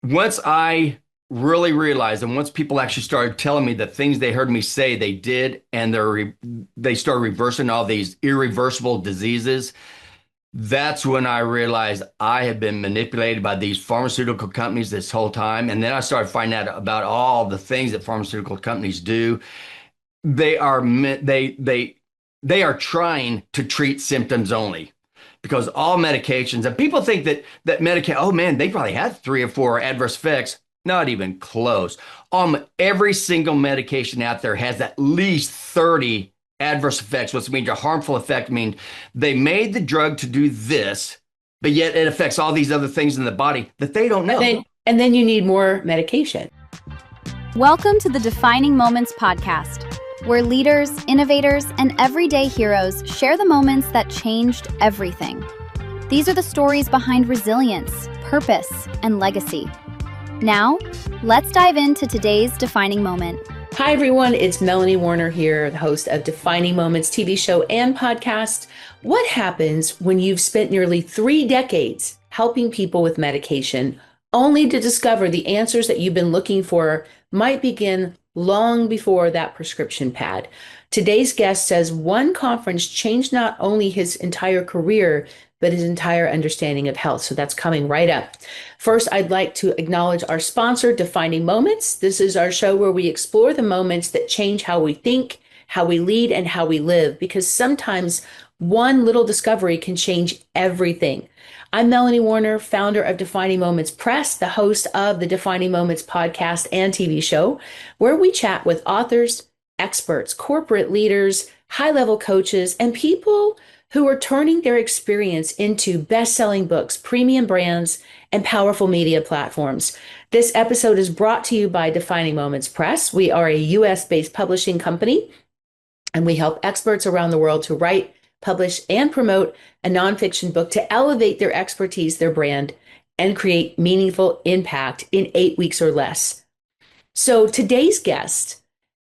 once I really realized, and once people actually started telling me the things they heard me say they did, and they started reversing all these irreversible diseases, that's when I realized I had been manipulated by these pharmaceutical companies this whole time. And then I started finding out about all the things that pharmaceutical companies do. They are they are trying to treat symptoms only, because all medications, and people think that medication, oh man, they probably had three or four adverse effects. Not even close. Every single medication out there has at least 30 adverse effects, which means a harmful effect. I mean, they made the drug to do this, but yet it affects all these other things in the body that they don't And know. then you need more medication. Welcome to the Defining Moments podcast, where leaders, innovators, and everyday heroes share the moments that changed everything. These are the stories behind resilience, purpose, and legacy. Now, let's dive into today's defining moment. Hi, everyone. It's Melanie Warner here, the host of Defining Moments TV show and podcast. What happens when you've spent nearly 3 decades helping people with medication, only to discover the answers that you've been looking for might begin long before that prescription pad? Today's guest says one conference changed not only his entire career, but his entire understanding of health. So that's coming right up. First, I'd like to acknowledge our sponsor, Defining Moments. This is our show where we explore the moments that change how we think, how we lead, and how we live, because sometimes one little discovery can change everything. I'm Melanie Warner, founder of Defining Moments Press, the host of the Defining Moments podcast and TV show, where we chat with authors, experts, corporate leaders, high-level coaches, and people who are turning their experience into best-selling books, premium brands, and powerful media platforms. This episode is brought to you by Defining Moments Press. We are a US-based publishing company, and we help experts around the world to write, publish, and promote a nonfiction book to elevate their expertise, their brand, and create meaningful impact in 8 weeks or less. So today's guest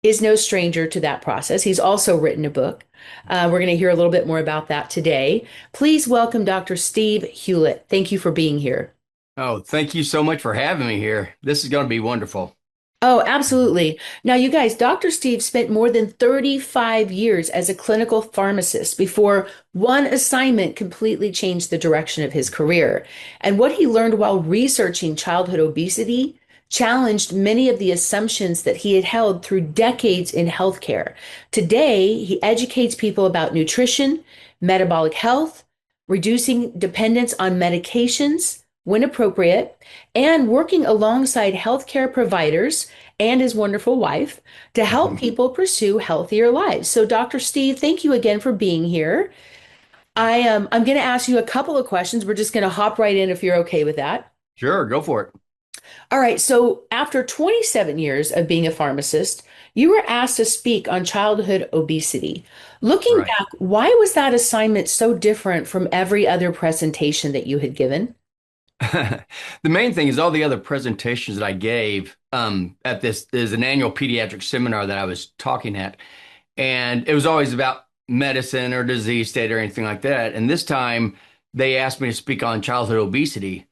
is no stranger to that process. He's also written a book. We're going to hear a little bit more about that today. Please welcome Dr. Steve Hughlett. Thank you for being here. Oh, thank you so much for having me here. This is going to be wonderful. Oh, absolutely. Now, you guys, Dr. Steve spent more than 35 years as a clinical pharmacist before one assignment completely changed the direction of his career. And what he learned while researching childhood obesity challenged many of the assumptions that he had held through decades in healthcare. Today, he educates people about nutrition, metabolic health, reducing dependence on medications when appropriate, and working alongside healthcare providers and his wonderful wife to help people pursue healthier lives. So, Dr. Steve, thank you again for being here. I'm going to ask you a couple of questions. We're just going to hop right in if you're okay with that. Sure, go for it. All right. So, after 27 years of being a pharmacist, you were asked to speak on childhood obesity. Looking Right. back, why was that assignment so different from every other presentation that you had given? The main thing is all the other presentations that I gave at this is an annual pediatric seminar that I was talking at. And it was always about medicine or disease state or anything like that. And this time they asked me to speak on childhood obesity.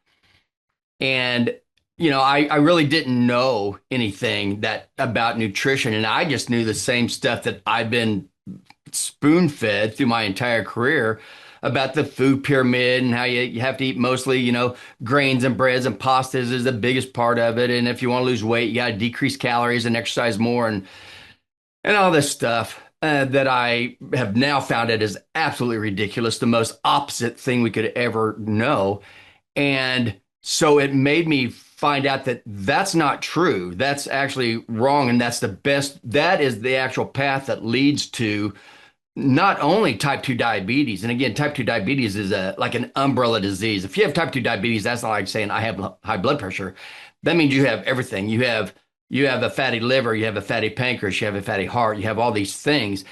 And, I really didn't know anything that about nutrition. And I just knew the same stuff that I've been spoon fed through my entire career about the food pyramid and how you have to eat mostly, grains and breads and pastas is the biggest part of it. And if you want to lose weight, you got to decrease calories and exercise more and all this stuff that I have now found it is absolutely ridiculous, the most opposite thing we could ever know. And so it made me find out that that's not true. That's actually wrong. And that is the actual path that leads to not only type 2 diabetes. And again, type 2 diabetes is like an umbrella disease. If you have type 2 diabetes, that's not like saying I have high blood pressure. That means you have everything. You have a fatty liver, you have a fatty pancreas, you have a fatty heart, you have all these things.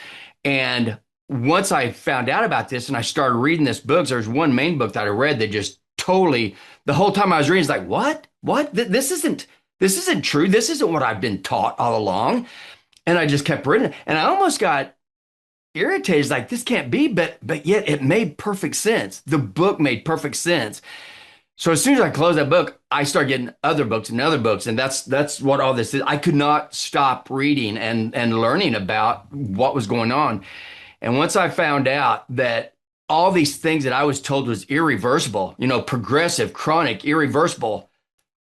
And once I found out about this and I started reading this book, there's one main book that I read that just totally, the whole time I was reading, it's like, what? This isn't true. This isn't what I've been taught all along. And I just kept reading it. And I almost got irritated, like this can't be, but yet it made perfect sense. The book made perfect sense. So as soon as I closed that book, I started getting other books and other books, and that's what all this is. I could not stop reading and learning about what was going on. And once I found out that all these things that I was told was irreversible, progressive, chronic, irreversible,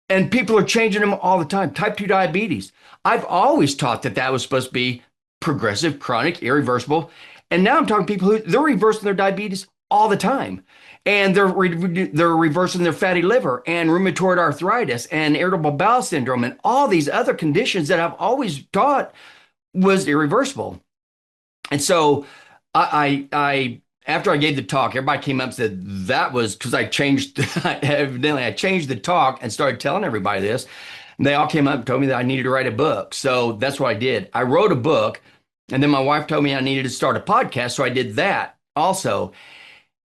and people are changing them all the time. Type 2 diabetes. I've always taught that that was supposed to be progressive, chronic, irreversible. And now I'm talking to people who they're reversing their diabetes all the time. And they're reversing their fatty liver and rheumatoid arthritis and irritable bowel syndrome and all these other conditions that I've always taught was irreversible. And so I after I gave the talk, everybody came up and said that was because I changed, evidently I changed the talk and started telling everybody this. And they all came up and told me that I needed to write a book. So that's what I did. I wrote a book, and then my wife told me I needed to start a podcast. So I did that also.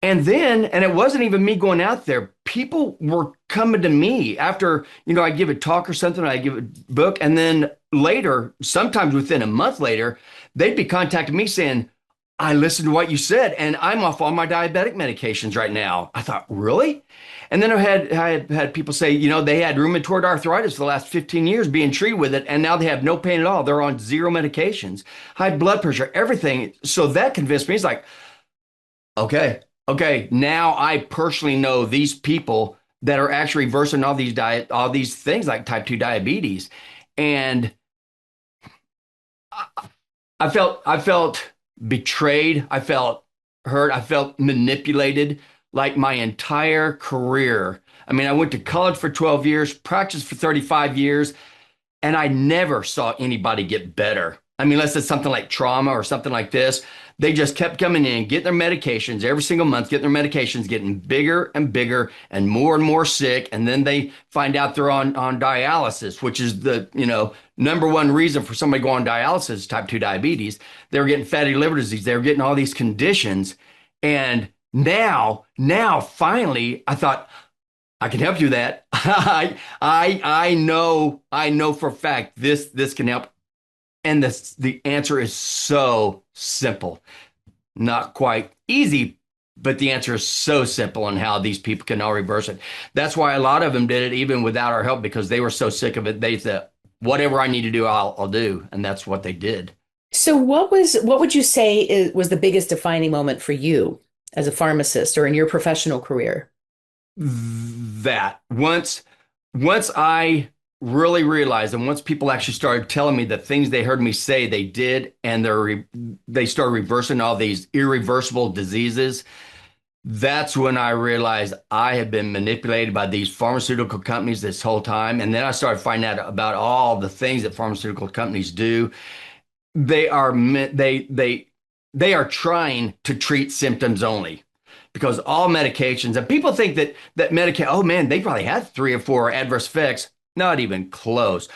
And then, and it wasn't even me going out there. People were coming to me after, I give a talk or something, I give a book. And then later, sometimes within a month later, they'd be contacting me saying, I listened to what you said, and I'm off all my diabetic medications right now. I thought, really? And then I had people say, they had rheumatoid arthritis for the last 15 years being treated with it, and now they have no pain at all. They're on zero medications, high blood pressure, everything. So that convinced me. It's like, okay, now I personally know these people that are actually reversing all these things like type 2 diabetes. And I felt betrayed. I felt hurt. I felt manipulated like my entire career. I mean, I went to college for 12 years, practiced for 35 years, and I never saw anybody get better. I mean, unless it's something like trauma or something like this, they just kept coming in, getting their medications every single month, getting their medications, getting bigger and bigger and more sick. And then they find out they're on dialysis, which is the, number one reason for somebody going on dialysis is type 2 diabetes. They were getting fatty liver disease. They were getting all these conditions. And now finally, I thought, I can help you with that. I know for a fact this can help. And the answer is so simple. Not quite easy, but the answer is so simple on how these people can all reverse it. That's why a lot of them did it even without our help, because they were so sick of it. They said, whatever I need to do, I'll do. And that's what they did. So what would you say was the biggest defining moment for you as a pharmacist or in your professional career? That once I really realized, and once people actually started telling me the things they heard me say they did, and they started reversing all these irreversible diseases, that's when I realized I had been manipulated by these pharmaceutical companies this whole time. And then I started finding out about all the things that pharmaceutical companies do. They are trying to treat symptoms only, because all medications, and people think that medication, oh man, they probably had 3 or 4 adverse effects. Not even close.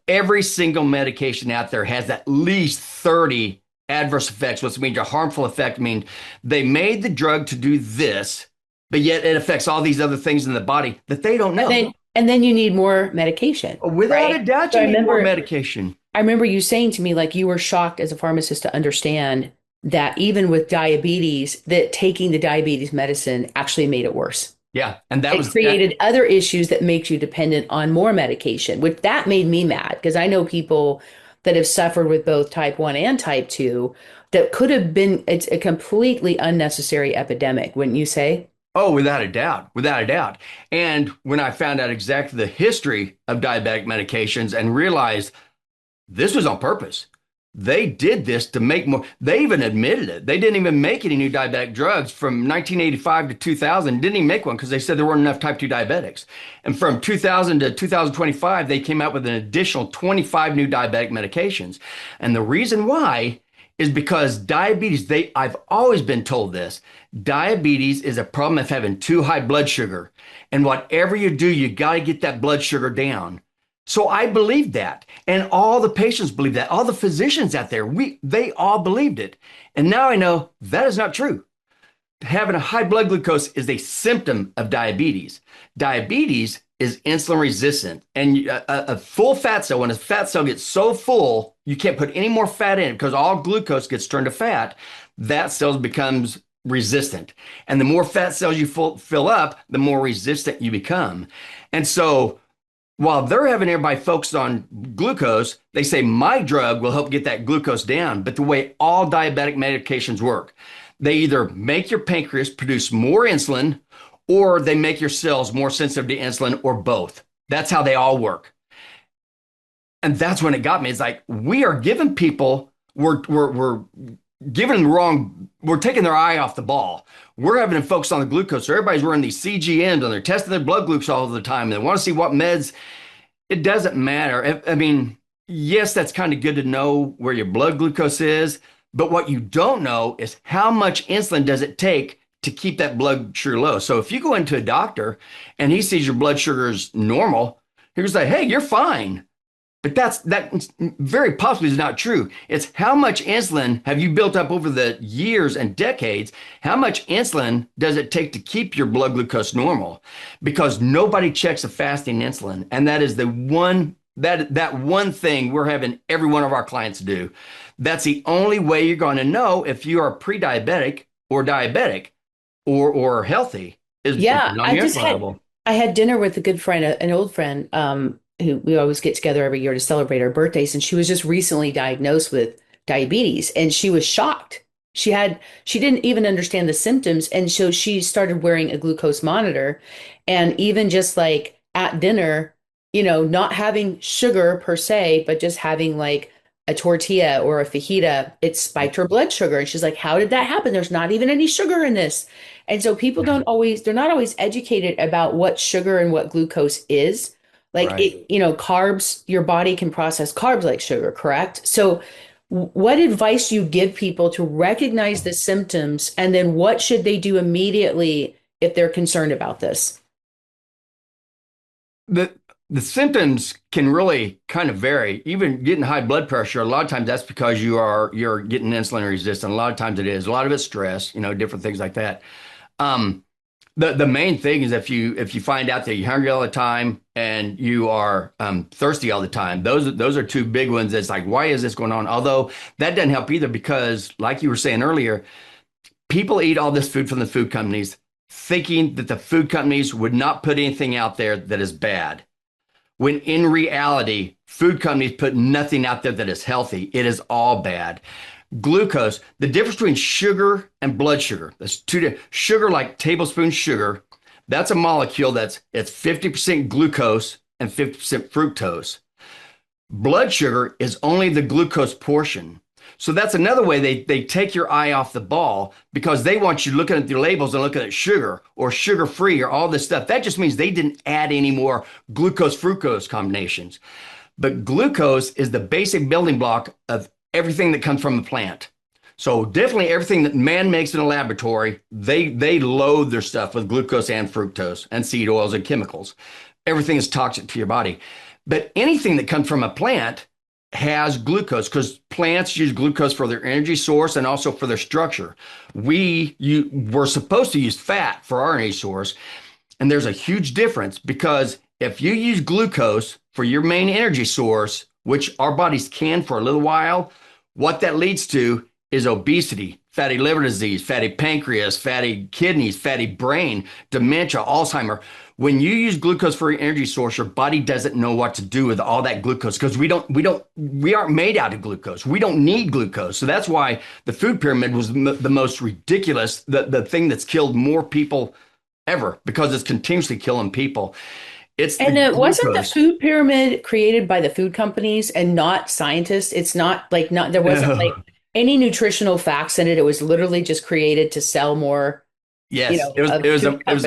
Every single medication out there has at least 30 adverse effects, which means a harmful effect. I mean, they made the drug to do this, but yet it affects all these other things in the body that they don't know. And then you need more medication. Without a doubt, you need more medication. I remember you saying to me, like, you were shocked as a pharmacist to understand that even with diabetes, that taking the diabetes medicine actually made it worse. Yeah, and it created other issues that makes you dependent on more medication, which that made me mad, because I know people that have suffered with both type 1 and type 2 that could have been, it's a completely unnecessary epidemic, wouldn't you say? Oh, without a doubt. And when I found out exactly the history of diabetic medications and realized this was on purpose. They did this to make more. They even admitted it. They didn't even make any new diabetic drugs from 1985 to 2000. Didn't even make one because they said there weren't enough type 2 diabetics. And from 2000 to 2025, they came out with an additional 25 new diabetic medications. And the reason why is because diabetes, I've always been told this, diabetes is a problem of having too high blood sugar. And whatever you do, you got to get that blood sugar down. So I believed that, and all the patients believed that. All the physicians out there, they all believed it. And now I know that is not true. Having a high blood glucose is a symptom of diabetes. Diabetes is insulin resistant, and a full fat cell, when a fat cell gets so full, you can't put any more fat in it because all glucose gets turned to fat. That cell becomes resistant. And the more fat cells you fill up, the more resistant you become. And so while they're having everybody focused on glucose, they say my drug will help get that glucose down. But the way all diabetic medications work, they either make your pancreas produce more insulin or they make your cells more sensitive to insulin or both. That's how they all work. And that's when it got me. It's like, we are giving people, we're giving them the wrong, we're taking their eye off the ball. We're having them focus on the glucose. So everybody's wearing these CGMs and they're testing their blood glucose all the time. And they want to see what meds. It doesn't matter. I mean, yes, that's kind of good to know where your blood glucose is. But what you don't know is how much insulin does it take to keep that blood sugar low. So if you go into a doctor and he sees your blood sugar is normal, he's like, hey, you're fine. But that very possibly is not true. It's how much insulin have you built up over the years and decades? How much insulin does it take to keep your blood glucose normal? Because nobody checks a fasting insulin. And that is the one, that one thing we're having every one of our clients do. That's the only way you're going to know if you are pre-diabetic or diabetic or healthy is Yeah, on your insulin level. I had dinner with a good friend, an old friend, who we always get together every year to celebrate our birthdays. And she was just recently diagnosed with diabetes and she was shocked. She didn't even understand the symptoms. And so she started wearing a glucose monitor and even just like at dinner, not having sugar per se, but just having like a tortilla or a fajita, it spiked her blood sugar. And she's like, how did that happen? There's not even any sugar in this. And so people they're not always educated about what sugar and what glucose is. Like Right. carbs, your body can process carbs like sugar, correct? So what advice do you give people to recognize the symptoms and then what should they do immediately if they're concerned about this? The symptoms can really kind of vary. Even getting high blood pressure, a lot of times that's because you're getting insulin resistant. A lot of times it is. A lot of it's stress, different things like that. Um, the main thing is if you find out that you're hungry all the time and you are thirsty all the time, those are two big ones. It's like, why is this going on? Although that doesn't help either because, like you were saying earlier, people eat all this food from the food companies, thinking that the food companies would not put anything out there that is bad. When in reality, food companies put nothing out there that is healthy. It is all bad. Glucose, the difference between sugar and blood sugar. That's sugar, like tablespoon sugar. That's a molecule it's 50% glucose and 50% fructose. Blood sugar is only the glucose portion. So that's another way they take your eye off the ball because they want you looking at the labels and looking at sugar or sugar free or all this stuff. That just means they didn't add any more glucose fructose combinations. But glucose is the basic building block of everything that comes from a plant. So definitely everything that man makes in a laboratory, they load their stuff with glucose and fructose and seed oils and chemicals. Everything is toxic to your body. But anything that comes from a plant has glucose because plants use glucose for their energy source and also for their structure. We're supposed to use fat for our energy source. And there's a huge difference because if you use glucose for your main energy source, which our bodies can for a little while, what that leads to is obesity, fatty liver disease, fatty pancreas, fatty kidneys, fatty brain, dementia, Alzheimer. When you use glucose for your energy source, your body doesn't know what to do with all that glucose because we aren't made out of glucose. We don't need glucose. So that's why the food pyramid was the most ridiculous, the thing that's killed more people ever because it's continuously killing people. Wasn't the food pyramid created by the food companies and not scientists? It's not like there wasn't like any nutritional facts in it. It was literally just created to sell more. Yes, it was,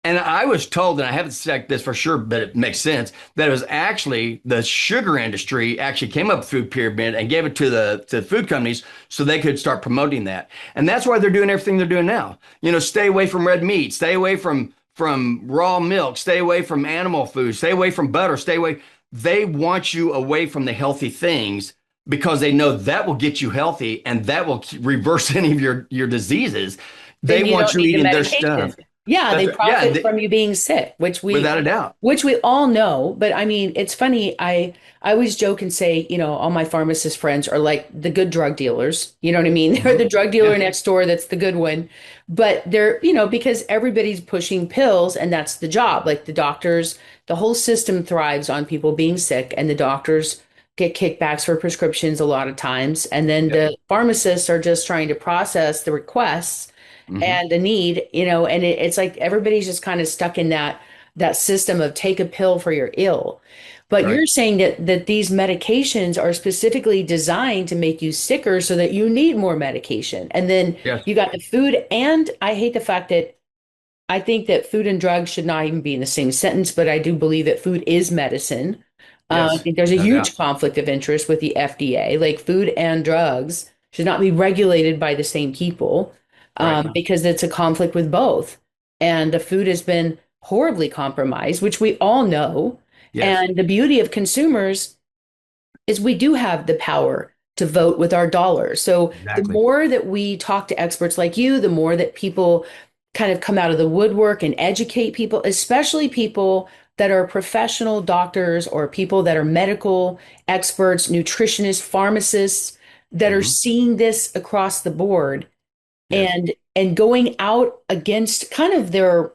and I was told, and I haven't checked this for sure, but it makes sense that it was actually the sugar industry actually came up with food pyramid and gave it to the food companies so they could start promoting that, and that's why they're doing everything they're doing now. Stay away from red meat, stay away from raw milk, stay away from animal food, stay away from butter, stay away. They want you away from the healthy things because they know that will get you healthy and that will reverse any of your diseases. They want you eating their stuff. Yeah, That's they right. Yeah, profit from you being sick, without a doubt. which we all know. But I mean, it's funny. I always joke and say, all my pharmacist friends are like the good drug dealers. You know what I mean? They're Hmm. the drug dealer Yeah, next door that's the good one. But they're, because everybody's pushing pills and that's the job. Like the doctors, the whole system thrives on people being sick, and the doctors get kickbacks for prescriptions a lot of times. And then yep. the pharmacists are just trying to process the requests Hmm. and the need, and it's like everybody's just kind of stuck in that system of take a pill for your ill. But Right. you're saying that these medications are specifically designed to make you sicker so that you need more medication. And then Yes. you got the food, and I hate the fact that I think that food and drugs should not even be in the same sentence, but I do believe that food is medicine. I Yes. think there's a No doubt. huge conflict of interest with the FDA. Like food and drugs should not be regulated by the same people, Right. because it's a conflict with both. And the food has been horribly compromised, which we all know. Yes. And the beauty of consumers is we do have the power to vote with our dollars. So the Exactly. more that we talk to experts like you, the more that people kind of come out of the woodwork and educate people, especially people that are professional doctors or people that are medical experts, nutritionists, pharmacists that are Hmm. seeing this across the board Yes. and going out against kind of their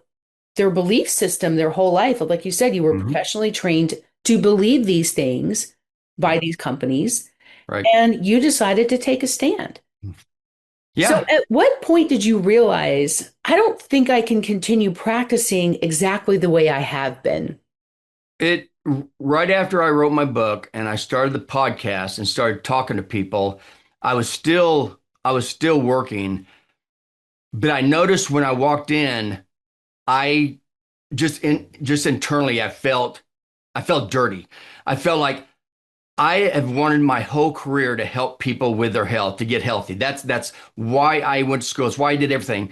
belief system their whole life. Like you said, you were Hmm. professionally trained to believe these things by these companies, Right. and you decided to take a stand. So, Yeah. at what point did you realize, I don't think I can continue practicing exactly the way I have been? It right after I wrote my book and I started the podcast and started talking to people, I was still working, but I noticed when I walked in, I just internally I felt dirty. I felt like I have wanted my whole career to help people with their health, to get healthy. That's why I went to school. It's why I did everything.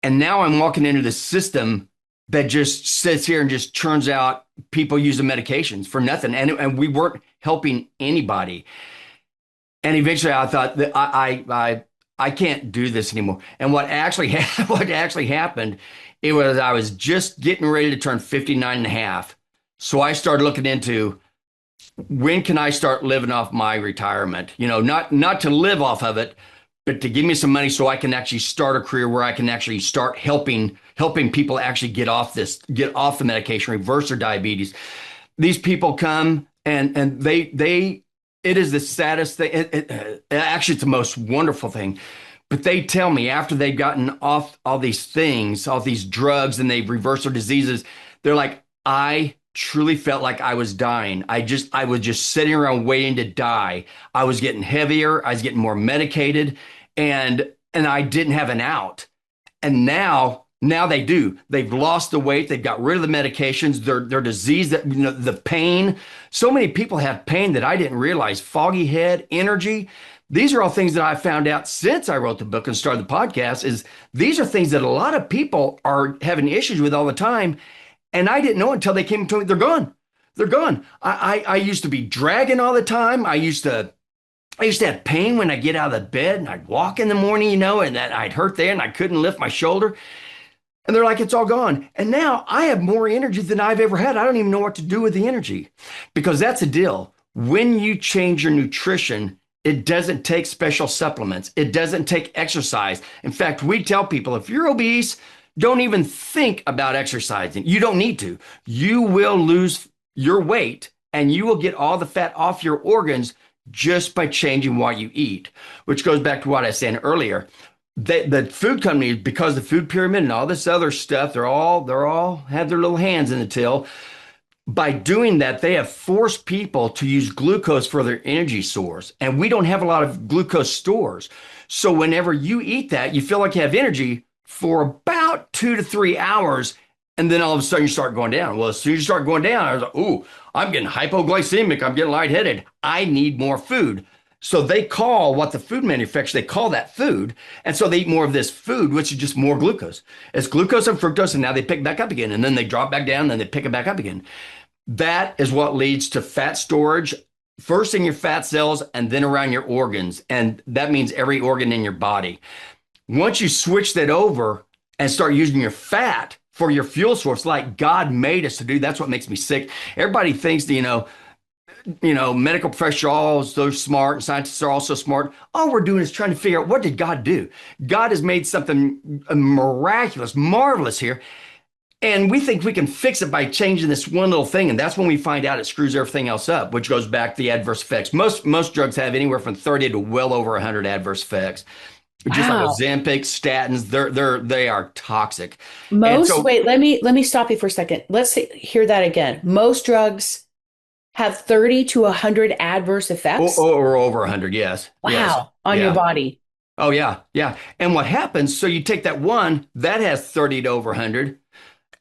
And now I'm walking into this system that just sits here and just churns out people using medications for nothing. And we weren't helping anybody. And eventually I thought that I can't do this anymore. And what actually happened, it was I was just getting ready to turn 59 and a half. So I started looking into when can I start living off my retirement? Not to live off of it, but to give me some money so I can actually start a career where I can actually start helping people actually get off the medication, reverse their diabetes. These people come and they it is the saddest thing. Actually, it's the most wonderful thing. But they tell me after they've gotten off all these things, all these drugs, and they've reversed their diseases, they're like, I truly felt like I was dying. I was just sitting around waiting to die. I was getting heavier. I was getting more medicated, and I didn't have an out. And now they do. They've lost the weight. They've got rid of the medications. Their disease, that the pain. So many people have pain that I didn't realize. Foggy head, energy. These are all things that I found out since I wrote the book and started the podcast. Is these are things that a lot of people are having issues with all the time, and I didn't know until they came to me. They're gone. They're gone. I used to be dragging all the time. I used to have pain when I get out of the bed and I'd walk in the morning, and that I'd hurt there and I couldn't lift my shoulder. And they're like, it's all gone. And now I have more energy than I've ever had. I don't even know what to do with the energy because that's the deal. When you change your nutrition, it doesn't take special supplements. It doesn't take exercise. In fact, we tell people if you're obese, don't even think about exercising. You don't need to. You will lose your weight and you will get all the fat off your organs just by changing what you eat, which goes back to what I said earlier. The food companies, because the food pyramid and all this other stuff, they're all have their little hands in the till. By doing that, they have forced people to use glucose for their energy source. And we don't have a lot of glucose stores. So whenever you eat that, you feel like you have energy for about 2 to 3 hours. And then all of a sudden you start going down. Well, as soon as you start going down, I was like, ooh, I'm getting hypoglycemic. I'm getting lightheaded. I need more food. So they call what the food manufacturer, they call that food. And so they eat more of this food, which is just more glucose. It's glucose and fructose, and now they pick back up again. And then they drop back down, and then they pick it back up again. That is what leads to fat storage, first in your fat cells and then around your organs. And that means every organ in your body. Once you switch that over, and start using your fat for your fuel source like God made us to do. That's what makes me sick. Everybody thinks that, medical professionals, they're smart, and scientists are also smart. All we're doing is trying to figure out, what did God do? God has made something miraculous, marvelous here. And we think we can fix it by changing this one little thing. And that's when we find out it screws everything else up, which goes back to the adverse effects. Most drugs have anywhere from 30 to well over 100 adverse effects. Just like Wow. Ozempic, statins, they are toxic. And Most, so, wait, let me stop you for a second. Hear that again. Most drugs have 30 to 100 adverse effects. or over 100, yes. Yes. Wow, on your Yeah. body. Oh, yeah. Yeah. And what happens, so you take that one, that has 30 to over 100.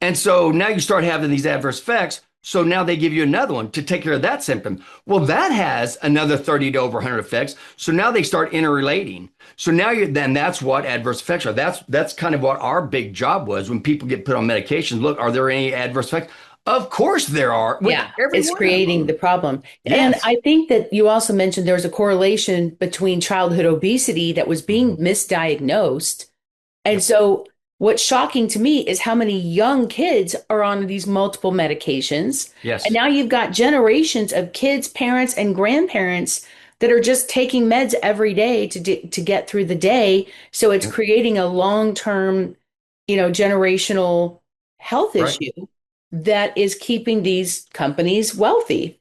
And so now you start having these adverse effects. So now they give you another one to take care of that symptom. Well, that has another 30 to over 100 effects. So now they start interrelating. So now then that's what adverse effects are. That's kind of what our big job was when people get put on medications. Look, are there any adverse effects? Of course there are. With Yeah, every it's one of creating them. the problem. And Yes. I think that you also mentioned there was a correlation between childhood obesity that was being misdiagnosed. And so what's shocking to me is how many young kids are on these multiple medications. And Yes. now you've got generations of kids, parents, and grandparents that are just taking meds every day to get through the day. So it's Yep. creating a long-term, generational health Right. issue that is keeping these companies wealthy.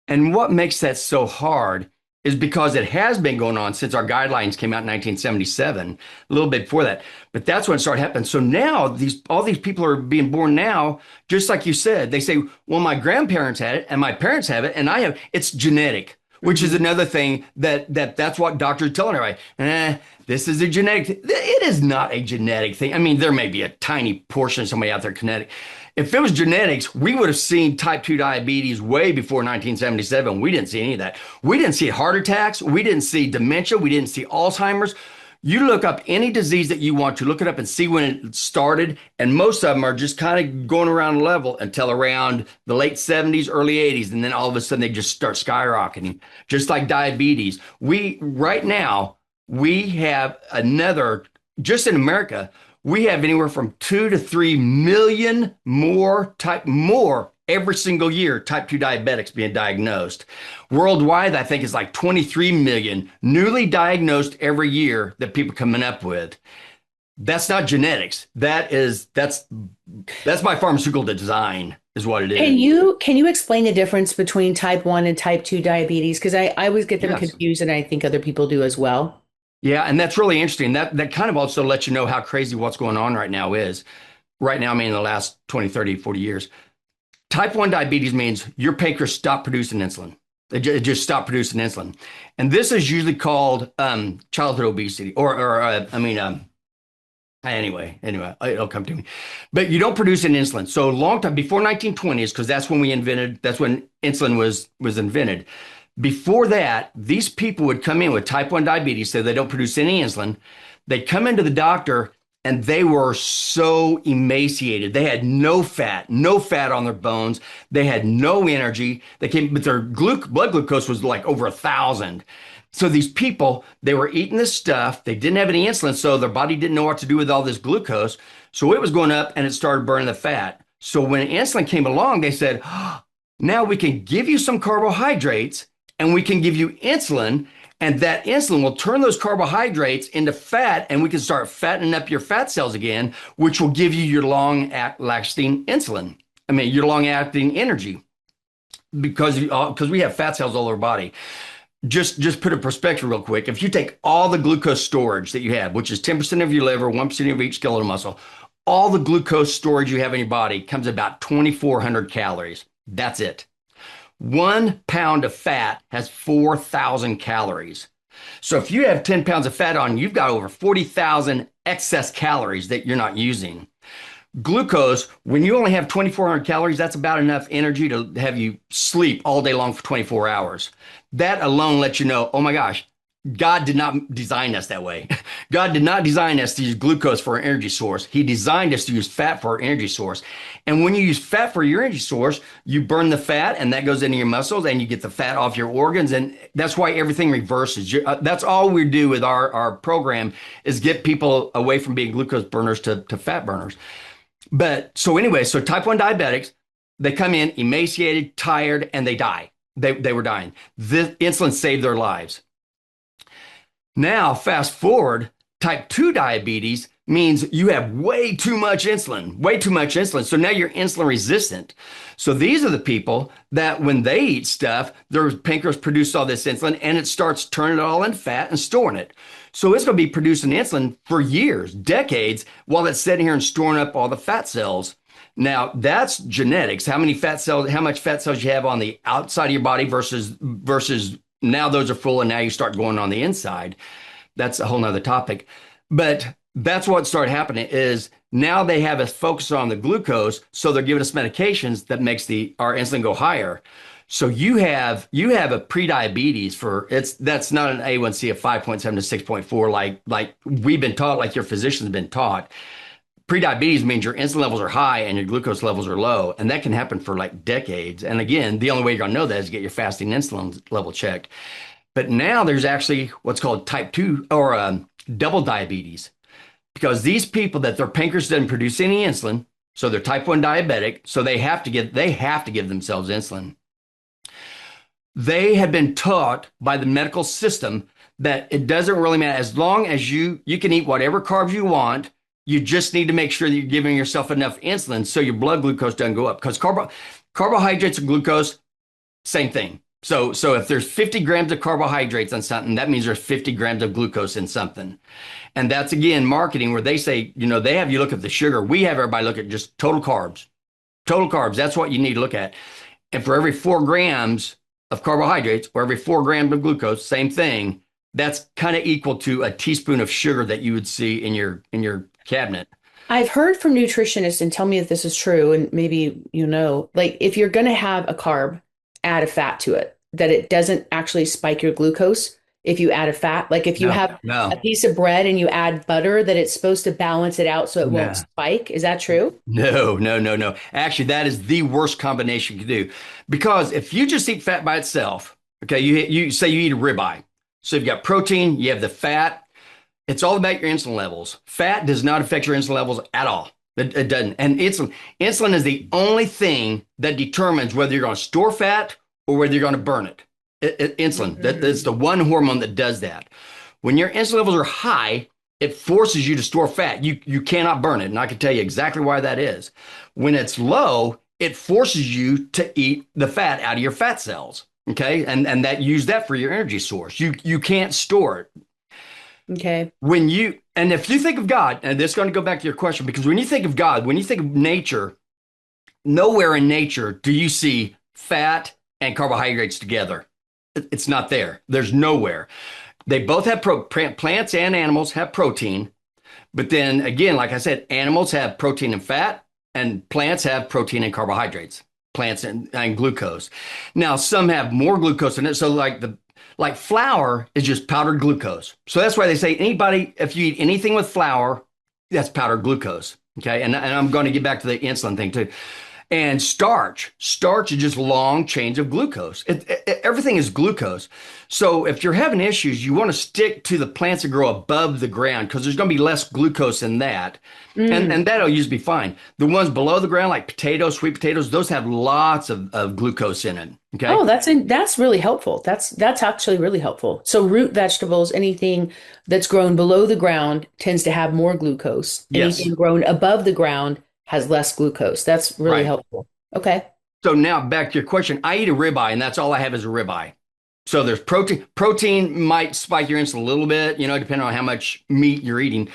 And what makes that so hard is because it has been going on since our guidelines came out in 1977, a little bit before that. But that's when it started happening. So now all these people are being born now, just like you said. They say, well, my grandparents had it and my parents have it, and I have it's genetic, which is Mhm. another thing that's what doctors are telling everybody. This is a genetic thing. It is not a genetic thing. I mean, there may be a tiny portion of somebody out there genetic. If it was genetics, we would have seen type 2 diabetes way before 1977. We didn't see any of that. We didn't see heart attacks. We didn't see dementia. We didn't see Alzheimer's. You look up any disease that you want to, look it up and see when it started. And most of them are just kind of going around level until around the late 70s, early 80s. And then all of a sudden they just start skyrocketing, just like diabetes. Right now, we have just in America, we have anywhere from 2 to 3 million more every single year type 2 diabetics being diagnosed. Worldwide, I think it's like 23 million newly diagnosed every year that people coming up with. That's not genetics. That's my pharmaceutical design is what it is. Can you explain the difference between type 1 and type 2 diabetes? Because I always get them Yes. confused, and I think other people do as well. Yeah, and that's really interesting. That kind of also lets you know how crazy what's going on right now is. Right now, I mean, in the last 20, 30, 40 years. Type 1 diabetes means your pancreas stopped producing insulin. It just stopped producing insulin. And this is usually called childhood obesity anyway, it'll come to me. But you don't produce an insulin. So long time before 1920s, because that's when insulin was invented. Before that, these people would come in with type 1 diabetes, so they don't produce any insulin. They'd come into the doctor and they were so emaciated. They had no fat on their bones. They had no energy. But their blood glucose was like over 1,000. So these people, they were eating this stuff. They didn't have any insulin, so their body didn't know what to do with all this glucose. So it was going up and it started burning the fat. So when insulin came along, they said, "Oh, now we can give you some carbohydrates and we can give you insulin, and that insulin will turn those carbohydrates into fat, and we can start fattening up your fat cells again, which will give you your long-lasting insulin. I mean, your long-acting energy, because we have fat cells all over our body." Just put a perspective real quick. If you take all the glucose storage that you have, which is 10% of your liver, 1% of each skeletal muscle, all the glucose storage you have in your body comes about 2,400 calories. That's it. 1 pound of fat has 4,000 calories. So if you have 10 pounds of fat on, you've got over 40,000 excess calories that you're not using. Glucose, when you only have 2,400 calories, that's about enough energy to have you sleep all day long for 24 hours. That alone lets you know, oh my gosh, God did not design us that way. God did not design us to use glucose for our energy source. He designed us to use fat for our energy source. And when you use fat for your energy source, you burn the fat and that goes into your muscles and you get the fat off your organs. And that's why everything reverses. That's all we do with our program is get people away from being glucose burners to fat burners. But so anyway, so type 1 diabetics, they come in emaciated, tired, and they die. They were dying. The insulin saved their lives. Now, fast forward, type 2 diabetes means you have way too much insulin, way too much insulin. So now you're insulin resistant. So these are the people that when they eat stuff, their pancreas produces all this insulin and it starts turning it all into fat and storing it. So it's going to be producing insulin for years, decades, while it's sitting here and storing up all the fat cells. Now that's genetics. How many fat cells, how much fat cells you have on the outside of your body versus now those are full and now you start going on the inside. That's a whole nother topic. But that's what started happening is now they have us focus on the glucose. So they're giving us medications that makes our insulin go higher. So you have a pre-diabetes that's not an A1C of 5.7 to 6.4 like we've been taught, like your physicians have been taught. Pre-diabetes means your insulin levels are high and your glucose levels are low. And that can happen for like decades. And again, the only way you're going to know that is to get your fasting insulin level checked. But now there's actually what's called type 2 or double diabetes, because these people that their pancreas doesn't produce any insulin, so they're type 1 diabetic, so they have to give themselves insulin. They have been taught by the medical system that it doesn't really matter as long as you can eat whatever carbs you want. You just need to make sure that you're giving yourself enough insulin so your blood glucose doesn't go up, because carbohydrates and glucose, same thing. So if there's 50 grams of carbohydrates on something, that means there's 50 grams of glucose in something. And that's, again, marketing where they say, they have you look at the sugar. We have everybody look at just total carbs. Total carbs, that's what you need to look at. And for every 4 grams of carbohydrates or every 4 grams of glucose, same thing, that's kind of equal to a teaspoon of sugar that you would see in your cabinet. I've heard from nutritionists, and tell me if this is true, and maybe like if you're going to have a carb, add a fat to it, that it doesn't actually spike your glucose if you add a fat. Like if you have a piece of bread and you add butter, that it's supposed to balance it out so it won't spike. Is that true? No. Actually, that is the worst combination you can do, because if you just eat fat by itself, okay, you say you eat a ribeye. So you've got protein, you have the fat. It's all about your insulin levels. Fat does not affect your insulin levels at all. It doesn't. And insulin is the only thing that determines whether you're going to store fat or whether you're going to burn it. Insulin, that's the one hormone that does that. When your insulin levels are high, it forces you to store fat. You cannot burn it. And I can tell you exactly why that is. When it's low, it forces you to eat the fat out of your fat cells. Okay. And that use that for your energy source. You can't store it. Okay. And if you think of God, and this is going to go back to your question, because when you think of God, when you think of nature, nowhere in nature do you see fat and carbohydrates together. It's not there. There's nowhere. They both have plants and animals have protein. But then again, like I said, animals have protein and fat, and plants have protein and carbohydrates, plants and glucose. Now, some have more glucose in it. So like flour is just powdered glucose. So that's why they say if you eat anything with flour, that's powdered glucose. Okay. And I'm going to get back to the insulin thing too. And starch is just long chains of glucose. Everything is glucose. So if you're having issues, you want to stick to the plants that grow above the ground, because there's going to be less glucose in that. And that'll usually be fine. The ones below the ground, like potatoes, sweet potatoes, those have lots of glucose in it. Okay. Oh, that's really helpful. That's actually really helpful. So root vegetables, anything that's grown below the ground tends to have more glucose. Anything grown above the ground has less glucose. That's really helpful. Okay. So now back to your question. I eat a ribeye, and that's all I have is a ribeye. So there's protein. Protein might spike your insulin a little bit, depending on how much meat you're eating,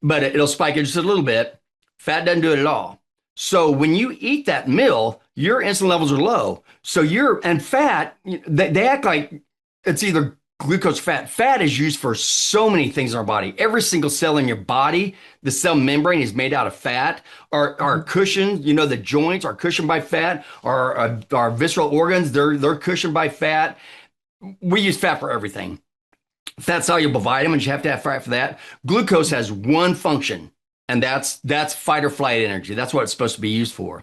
but it'll spike it just a little bit. Fat doesn't do it at all. So when you eat that meal, your insulin levels are low. So and fat, they act like it's either glucose, fat. Fat is used for so many things in our body. Every single cell in your body, the cell membrane is made out of fat. Our cushions, the joints are cushioned by fat. Our visceral organs, they're cushioned by fat. We use fat for everything. Fat soluble vitamins, you have to have fat for that. Glucose has one function, and that's fight or flight energy. That's what it's supposed to be used for.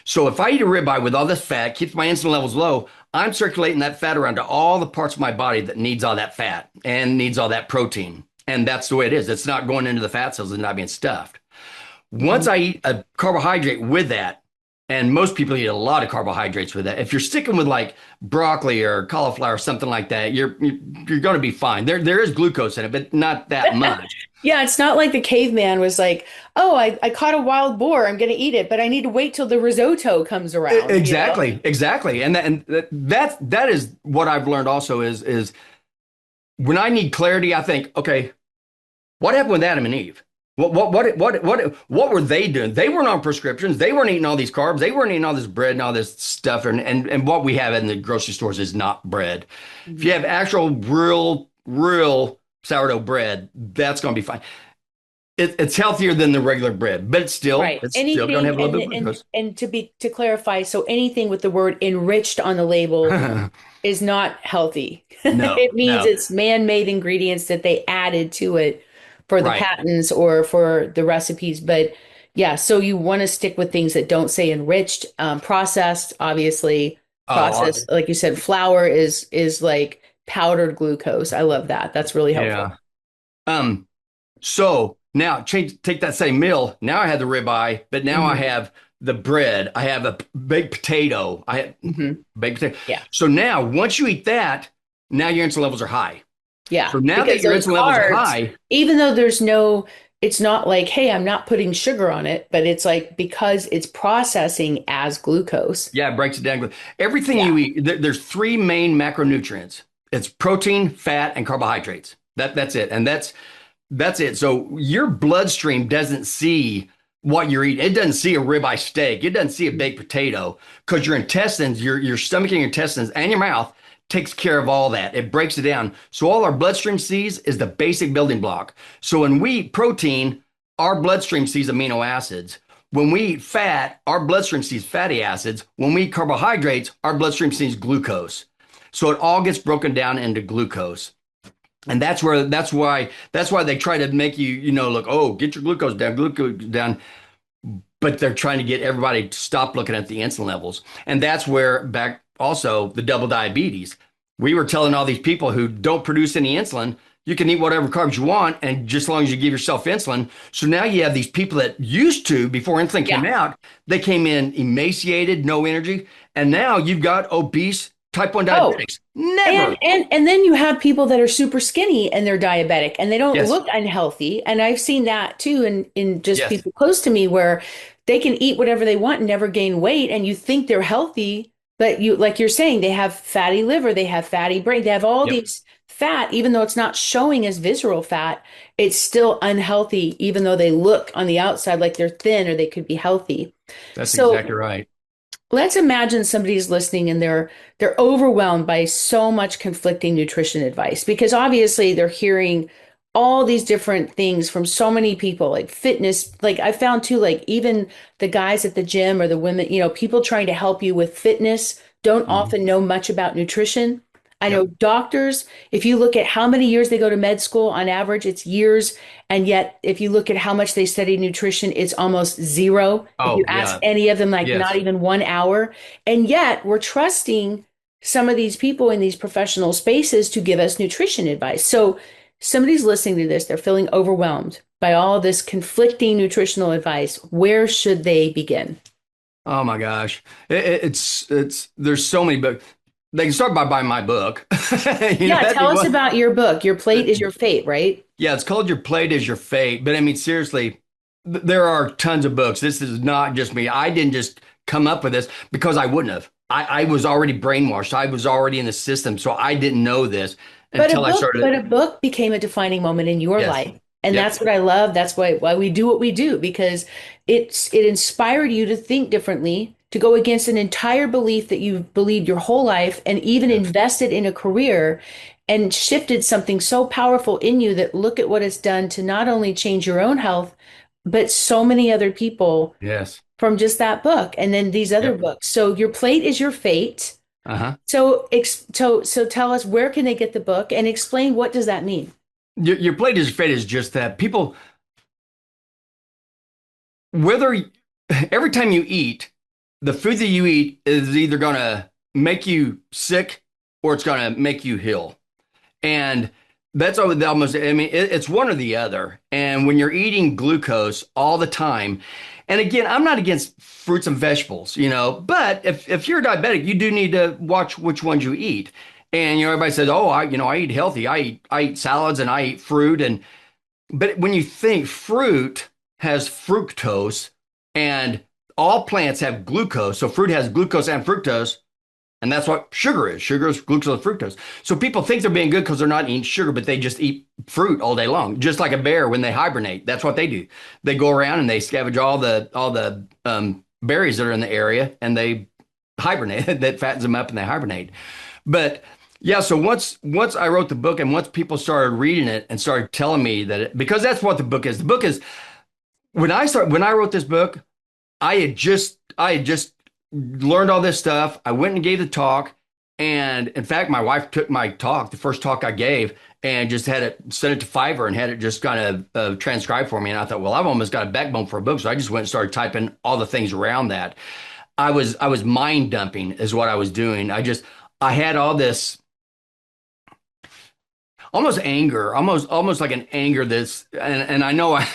So if I eat a ribeye with all this fat, keeps my insulin levels low, I'm circulating that fat around to all the parts of my body that needs all that fat and needs all that protein. And that's the way it is. It's not going into the fat cells and not being stuffed. Once I eat a carbohydrate with that, and most people eat a lot of carbohydrates with that. If you're sticking with like broccoli or cauliflower or something like that, you're going to be fine. There is glucose in it, but not that much. Yeah, it's not like the caveman was like, oh, I caught a wild boar. I'm going to eat it, but I need to wait till the risotto comes around. Exactly, exactly. And that is what I've learned also is when I need clarity, I think, okay, what happened with Adam and Eve? What were they doing? They weren't on prescriptions. They weren't eating all these carbs. They weren't eating all this bread and all this stuff. And what we have in the grocery stores is not bread. If you have actual real sourdough bread, that's going to be fine. It's healthier than the regular bread, but Right. it's still going Anything to have a little bit of glucose. and to clarify, so anything with the word enriched on the label is not healthy. No, It means no, it's man-made ingredients that they added to it for the right. patents or for the recipes. But yeah, so you want to stick with things that don't say enriched, processed, obviously Oh, processed. Like you said, flour is like powdered glucose. I love that. That's really helpful. yeah. Um, so now take that same meal. Now I have the ribeye, but now I Hmm. have the bread. I have a baked potato. I have Hmm. baked potato. Yeah. So now once you eat that, now your insulin levels are high. Yeah, So now that because your those insulin levels are carbs, high, even though it's not like, hey, I'm not putting sugar on it, but it's like because it's processing as glucose. yeah, it breaks it down. Everything Yeah. you eat, there's three main macronutrients. It's protein, fat, and carbohydrates. That's it. And that's it. So your bloodstream doesn't see what you're eating. It doesn't see a ribeye steak. It doesn't see a baked potato because your intestines, your stomach and your intestines and your mouth takes care of all that. It breaks it down. So all our bloodstream sees is the basic building block. So when we eat protein, our bloodstream sees amino acids. When we eat fat, our bloodstream sees fatty acids. When we eat carbohydrates, our bloodstream sees glucose. So it all gets broken down into glucose. And that's why they try to make look, oh, get your glucose down. But they're trying to get everybody to stop looking at the insulin levels. And that's where back also the double diabetes. We were telling all these people who don't produce any insulin, you can eat whatever carbs you want, and just as long as you give yourself insulin. So now you have these people that used to, before insulin Yeah. came out, they came in emaciated, no energy. And now you've got obese type 1 Oh, diabetics. Never. and then you have people that are super skinny and they're diabetic and they don't Yes. look unhealthy. And I've seen that too in just Yes. people close to me where they can eat whatever they want and never gain weight, and you think they're healthy, but you like you're saying, they have fatty liver, they have fatty brain, they have all Yep. these fat, even though it's not showing as visceral fat, it's still unhealthy, even though they look on the outside like they're thin or they could be healthy. That's So exactly right. let's imagine somebody's listening and they're overwhelmed by so much conflicting nutrition advice because obviously they're hearing all these different things from so many people like fitness. Like I found too, like even the guys at the gym or the women, people trying to help you with fitness don't Mhm. often know much about nutrition. I know Yep. doctors, if you look at how many years they go to med school, on average, it's years. And yet, if you look at how much they study nutrition, it's almost zero. If you Oh, ask yeah. any of them, like not Yes. even 1 hour. And yet, we're trusting some of these people in these professional spaces to give us nutrition advice. So, somebody's listening to this, they're feeling overwhelmed by all this conflicting nutritional advice. Where should they begin? Oh my gosh. There's so many books. They can start by buying my book. Yeah, That'd be tell us one. about your book. Your plate is your fate, right? Yeah, it's called Your Plate is Your Fate. But I mean, seriously, there are tons of books. This is not just me. I didn't just come up with this because I wouldn't have. I was already brainwashed. I was already in the system. So I didn't know this until I But started. a book became a defining moment in your Yes. life. And Yep. that's what I love. That's why we do what we do, because it inspired you to think differently, to go against an entire belief that you've believed your whole life, and even Yes. invested in a career and shifted something so powerful in you that look at what it's done to not only change your own health, but so many other people Yes. from just that book and then these other Yep. books. So your plate is your fate. Uh-huh. So tell us, where can they get the book and explain what does that mean? Your plate is fate is just that people, whether every time you eat, the food that you eat is either going to make you sick or it's going to make you heal. And that's almost, I mean, it's one or the other. And when you're eating glucose all the time, and again, I'm not against fruits and vegetables, but if you're diabetic, you do need to watch which ones you eat. And, everybody says, oh, I eat healthy. I eat salads and I eat fruit. But when you think fruit has fructose and all plants have glucose, so fruit has glucose and fructose, and that's what sugar is. Sugar is glucose and fructose. So people think they're being good because they're not eating sugar, but they just eat fruit all day long, just like a bear when they hibernate. That's what they do. They go around and they scavenge all the berries that are in the area, and they hibernate. That fattens them up, and they hibernate. But yeah, so once I wrote the book, and once people started reading it and started telling me because that's what the book is. The book is when I wrote this book, I had just learned all this stuff. I went and gave the talk. And in fact, my wife took my talk, the first talk I gave, and just had it sent it to Fiverr and had it just kind of transcribed for me. And I thought, well, I've almost got a backbone for a book. So I just went and started typing all the things around that. I was mind dumping is what I was doing. I had all this almost anger, almost like an anger and I know and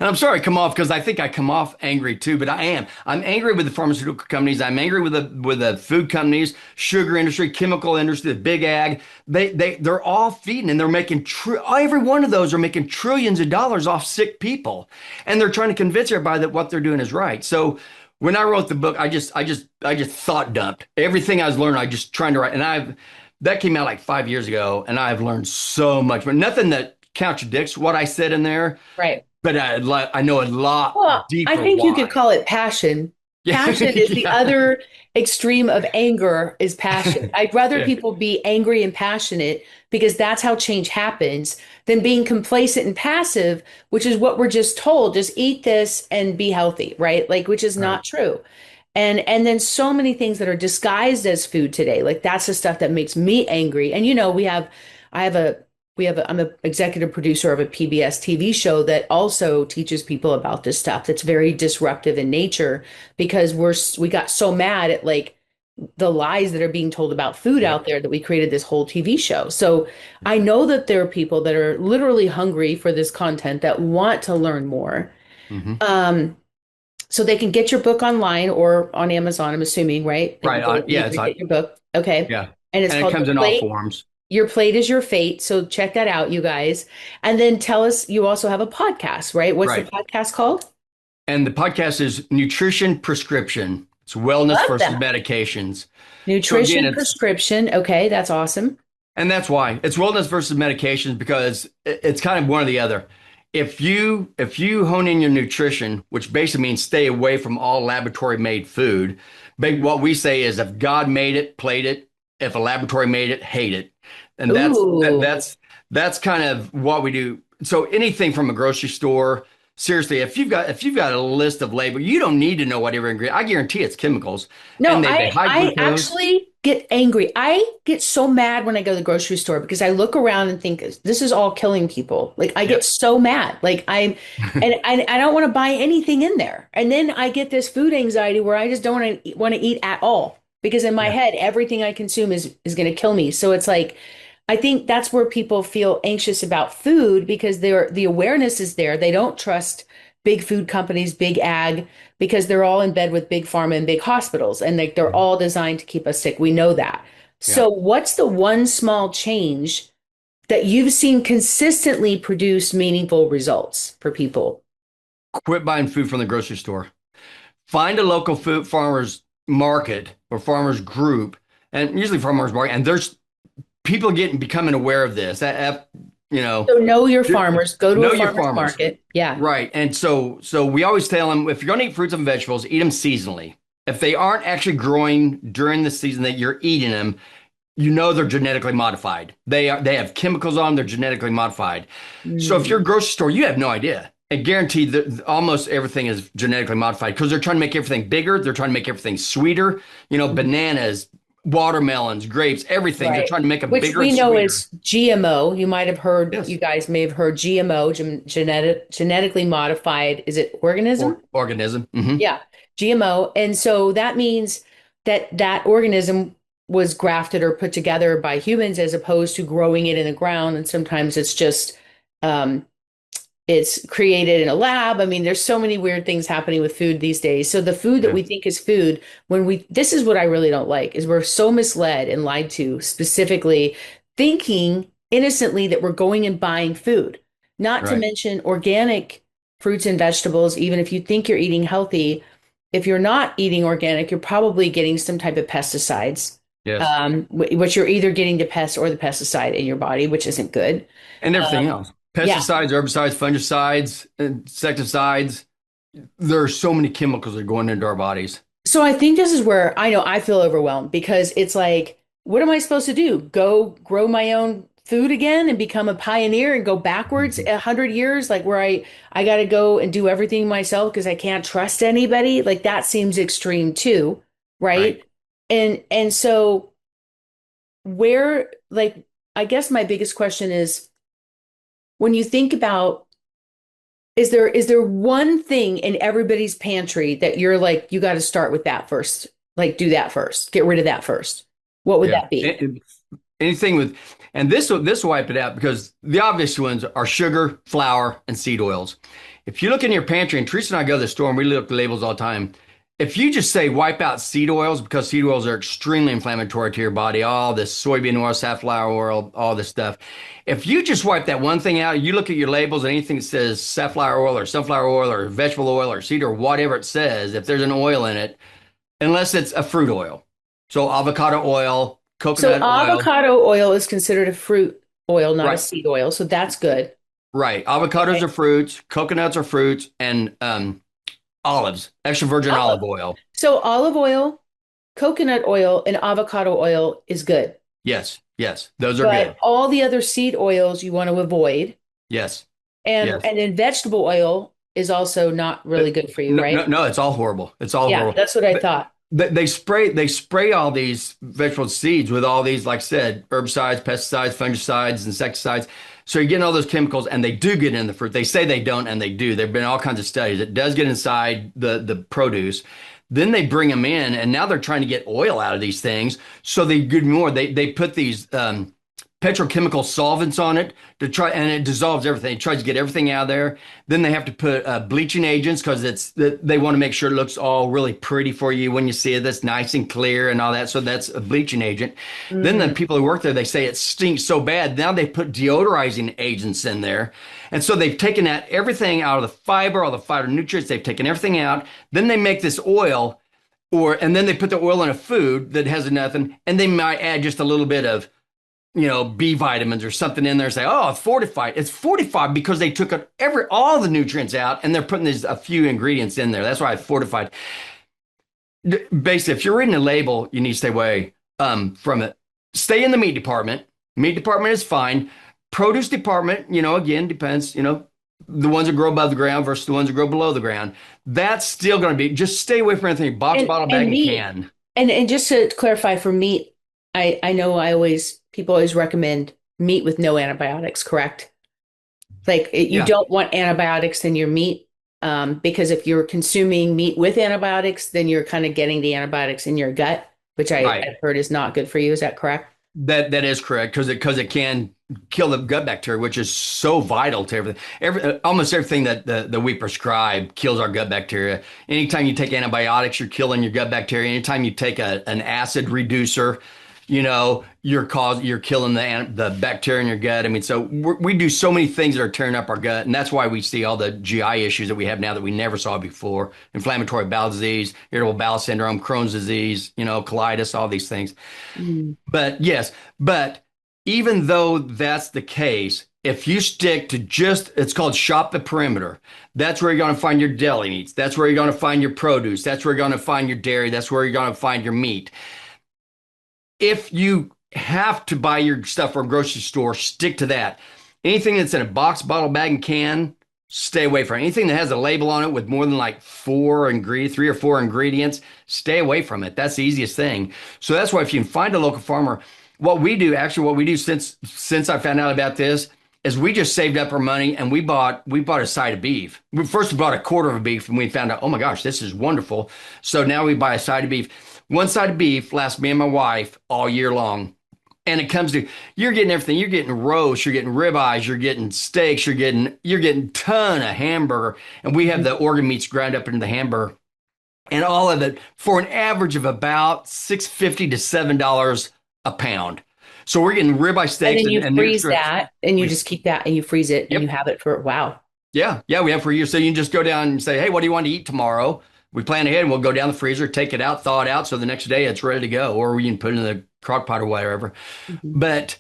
I'm sorry I come off because I think I come off angry too, but I'm angry with the pharmaceutical companies. I'm angry with the food companies, sugar industry, chemical industry, the big ag. They're all feeding, and they're making every one of those are making trillions of dollars off sick people, and they're trying to convince everybody that what they're doing is right. So when I wrote the book, I just thought dumped everything I was learning. I just trying to write, and that came out like 5 years ago, and I've learned so much, but nothing that contradicts what I said in there. Right. But I know a lot Well, deeper I think you why. could call it passion. Yeah, Passion is the yeah, other extreme of anger is passion. I'd rather yeah, people be angry and passionate because that's how change happens than being complacent and passive, which is what we're just told. Just eat this and be healthy, right? Like, which is right. not true. And then so many things that are disguised as food today. Like that's the stuff that makes me angry. And I have a I'm an executive producer of a PBS TV show that also teaches people about this stuff that's very disruptive in nature because we got so mad at like the lies that are being told about food Yep. out there that we created this whole TV show. So I know that there are people that are literally hungry for this content that want to learn more. Hmm. Um, so they can get your book online or on Amazon, I'm assuming, right? They can Right. go Yeah. anywhere It's to like, get your book. Okay. yeah. And it's And it called comes Your in all Plate. forms. Your Plate is Your Fate. So check that out, you guys. And then tell us, you also have a podcast, right? What's the Right. podcast called? And the podcast is Nutrition Prescription. It's wellness Love versus that. medications. So again, Nutrition prescription. Okay, that's awesome. and that's why it's wellness versus medications, because it's kind of one or the other. If you hone in your nutrition, which basically means stay away from all laboratory made food, but what we say is if God made it, played it. If a laboratory made it, hate it. And Ooh. that's kind of what we do. So anything from a grocery store, seriously, if you've got a list of label, you don't need to know what every ingredient. I guarantee it's chemicals, No, and they high I glucose. actually get angry. I get so mad when I go to the grocery store because I look around and think this is all killing people. Like I get Yep. so mad. Like and I don't want to buy anything in there. And then I get this food anxiety where I just don't want to eat at all because in my Yeah. head everything I consume is going to kill me. So it's like I think that's where people feel anxious about food because the awareness is there. They don't trust big food companies, big ag, because they're all in bed with big pharma and big hospitals, and like they're all designed to keep us sick. We know that. Yeah. So, what's the one small change that you've seen consistently produce meaningful results for people? Quit buying food from the grocery store. Find a local food farmers market or farmers group, and usually farmers market. And there's people becoming aware of this. You know, So, know your farmers, go to a know your farmer's farmers. market. Yeah. Right. And so we always tell them if you're going to eat fruits and vegetables, eat them seasonally. If they aren't actually growing during the season that you're eating them, they're genetically modified. They have chemicals on them, they're genetically modified. So if you're a Mm. grocery store, you have no idea. And guaranteed that almost everything is genetically modified because they're trying to make everything bigger, they're trying to make everything sweeter. Bananas, watermelons, grapes, everything. They're Right. trying to make them Which bigger we and know sweeter. is GMO. You Yes. guys may have heard GMO, genetically modified, is it organism? Organism. Hmm. Yeah, GMO. And so that means that that organism was grafted or put together by humans as opposed to growing it in the ground. And sometimes um, it's created in a lab. I mean, there's so many weird things happening with food these days. So the food that Yeah. we think is food, this is what I really don't like, is we're so misled and lied to, specifically thinking innocently that we're going and buying food, not to Right. mention organic fruits and vegetables. Even if you think you're eating healthy, if you're not eating organic, you're probably getting some type of pesticides, Yes. which you're either getting the pest or the pesticide in your body, which isn't good. And everything Um, else. yeah. Pesticides, herbicides, fungicides, insecticides. There are so many chemicals that are going into our bodies. So I think this is where I know I feel overwhelmed because it's like, what am I supposed to do? Go grow my own food again and become a pioneer and go backwards Mhm. 100 years, like where I got to go and do everything myself because I can't trust anybody. Like that seems extreme too, Right. right? And so where like I guess my biggest question is when you think about is there one thing in everybody's pantry that you're like, you got to start with that first? Like, do that first. Get rid of that first. What would Yeah. that be? Anything with, and this will wipe it out because the obvious ones are sugar, flour, and seed oils. If you look in your pantry, and Teresa and I go to the store and we look at the labels all the time. If you just say wipe out seed oils because seed oils are extremely inflammatory to your body, all this soybean oil, safflower oil, all this stuff. If you just wipe that one thing out, you look at your labels, anything that says safflower oil or sunflower oil or vegetable oil or seed or whatever it says, if there's an oil in it, unless it's a fruit oil. So avocado oil, So coconut oil. avocado oil is considered a fruit oil, not a Right. seed oil. So that's good. Right. Avocados Okay. are fruits, coconuts are fruits, and olives, extra virgin Oh, olive oil. so olive oil, coconut oil, and avocado oil is good. Yes, yes, those are But good. all the other seed oils you want to avoid. Yes, And yes. and then vegetable oil is also not really good for you, No, no, right? no, it's all horrible. It's all Yeah, horrible. that's what I But thought. they spray all these vegetable seeds with all these, like I said, herbicides, pesticides, fungicides, insecticides. So you're getting all those chemicals, and they do get in the fruit. They say they don't, and they do. There've been all kinds of studies. It does get inside the produce. Then they bring them in, and now they're trying to get oil out of these things. So they do more. They put these petrochemical solvents on it to try, and it dissolves everything. It tries to get everything out of there. Then they have to put bleaching agents because they want to make sure it looks all really pretty for you when you see it. That's nice and clear and all that. So that's a bleaching agent. Then the Mm. people who work there, they say it stinks so bad. Now they put deodorizing agents in there, and so they've taken that everything out of the fiber, all the phytonutrients. They've taken everything out. Then they make this oil, and then they put the oil in a food that has nothing, and they might add just a little bit of B vitamins or something in there and say, oh, it's fortified. It's fortified because they took all the nutrients out and they're putting a few ingredients in there. That's why it's fortified. Basically, if you're reading a label, you need to stay away from it. Stay in the meat department. Meat department is fine. Produce department, again, depends, the ones that grow above the ground versus the ones that grow below the ground. That's still going to be, just stay away from anything box, And bottle, bag, and and meat, can. and just to clarify for meat, I know people always recommend meat with no antibiotics, correct? Like you Yeah, don't want antibiotics in your meat, because if you're consuming meat with antibiotics, then you're kind of getting the antibiotics in your gut, which right. I've heard is not good for you. Is that correct? That is correct because it can kill the gut bacteria, which is so vital to everything. Almost everything that we prescribe kills our gut bacteria. Anytime you take antibiotics, you're killing your gut bacteria. Anytime you take an acid reducer, you're killing the bacteria in your gut. I mean, so we do so many things that are tearing up our gut, and that's why we see all the GI issues that we have now that we never saw before: inflammatory bowel disease, irritable bowel syndrome, Crohn's disease, colitis, all these things. Mm. But yes, but even though that's the case, if you stick to it's called shop the perimeter. That's where you're going to find your deli meats. That's where you're going to find your produce. That's where you're going to find your dairy. That's where you're going to find your meat. If you have to buy your stuff from a grocery store, stick to that. Anything that's in a box, bottle, bag, and can, stay away from it. Anything that has a label on it with more than like 3 or 4 ingredients, stay away from it. That's the easiest thing. So that's why if you can find a local farmer, what we do since I found out about this is we just saved up our money and we bought a side of beef. We bought a quarter of a beef and we found out, oh my gosh, this is wonderful. So now we buy a side of beef. One side of beef lasts me and my wife all year long. And it comes to you're getting everything. You're getting roast, you're getting ribeyes, you're getting steaks, you're getting ton of hamburger. And we have the organ meats ground up into the hamburger. And all of it for an average of about $6.50 to $7 a pound. So we're getting ribeye And steaks then you and new freeze strips. that and you just keep that and you freeze it and you Yep. have it for, wow. Yeah. Yeah, we have for years. So you can just go down and say, hey, what do you want to eat tomorrow? We plan ahead and we'll go down the freezer, take it out, thaw it out. So the next day it's ready to go. Or we can put it in the crock pot or whatever. Mhm. But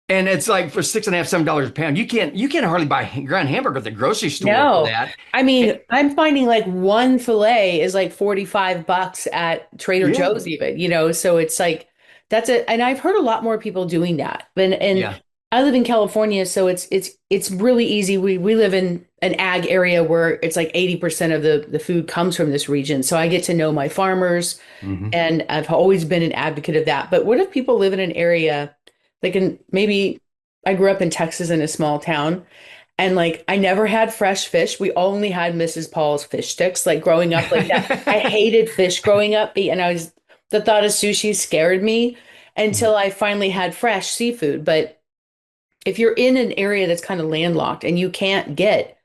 and it's like for $6.50, $7 a pound. You can't hardly buy ground hamburger at the grocery store for No, that. I mean, I'm finding like one filet is like $45 at Trader Yeah. Joe's even, so it's like and I've heard a lot more people doing that. And Yeah. I live in California, so it's really easy. We live in an ag area where it's like 80% of the food comes from this region. So I get to know my farmers Hmm. and I've always been an advocate of that. But what if people live in an area they can maybe I grew up in Texas in a small town. And like, I never had fresh fish. We only had Mrs. Paul's fish sticks, like growing up like that. I hated fish growing up. And the thought of sushi scared me until I finally had fresh seafood. But if you're in an area that's kind of landlocked and you can't get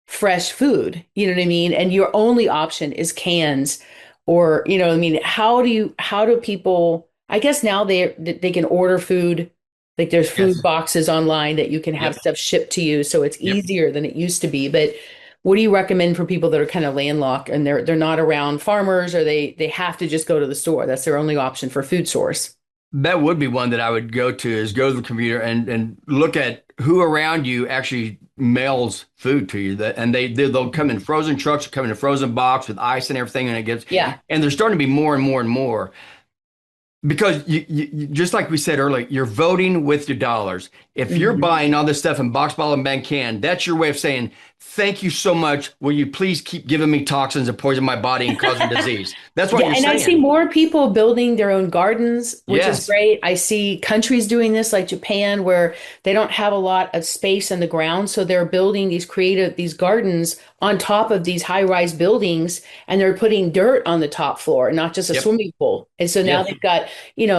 fresh food, you know what I mean? And your only option is cans or, what I mean? How do people, I guess now they can order food. Like there's food Yes. boxes online that you can have Yep. stuff shipped to you. So it's Yep. easier than it used to be. But what do you recommend for people that are kind of landlocked and they're not around farmers or they have to just go to the store? That's their only option for food source. That would be one that I would go to is go to the computer and look at who around you actually mails food to you. And they'll come in frozen trucks, come in a frozen box with ice and everything, Yeah. and there's starting to be more and more and more. Because you just like we said earlier, you're voting with your dollars. If you're Mhm. buying all this stuff in box, bottle, and bag can, that's your way of saying, thank you so much. Will you please keep giving me toxins and poison my body and causing disease? That's what Yeah, you're and I see saying. more people building their own gardens, which is Yes. great. I see countries doing this like Japan where they don't have a lot of space in the ground, so they're building these gardens on top of these high-rise buildings and they're putting dirt on the top floor, not just a Yep. swimming pool. And so now Yes. they've got,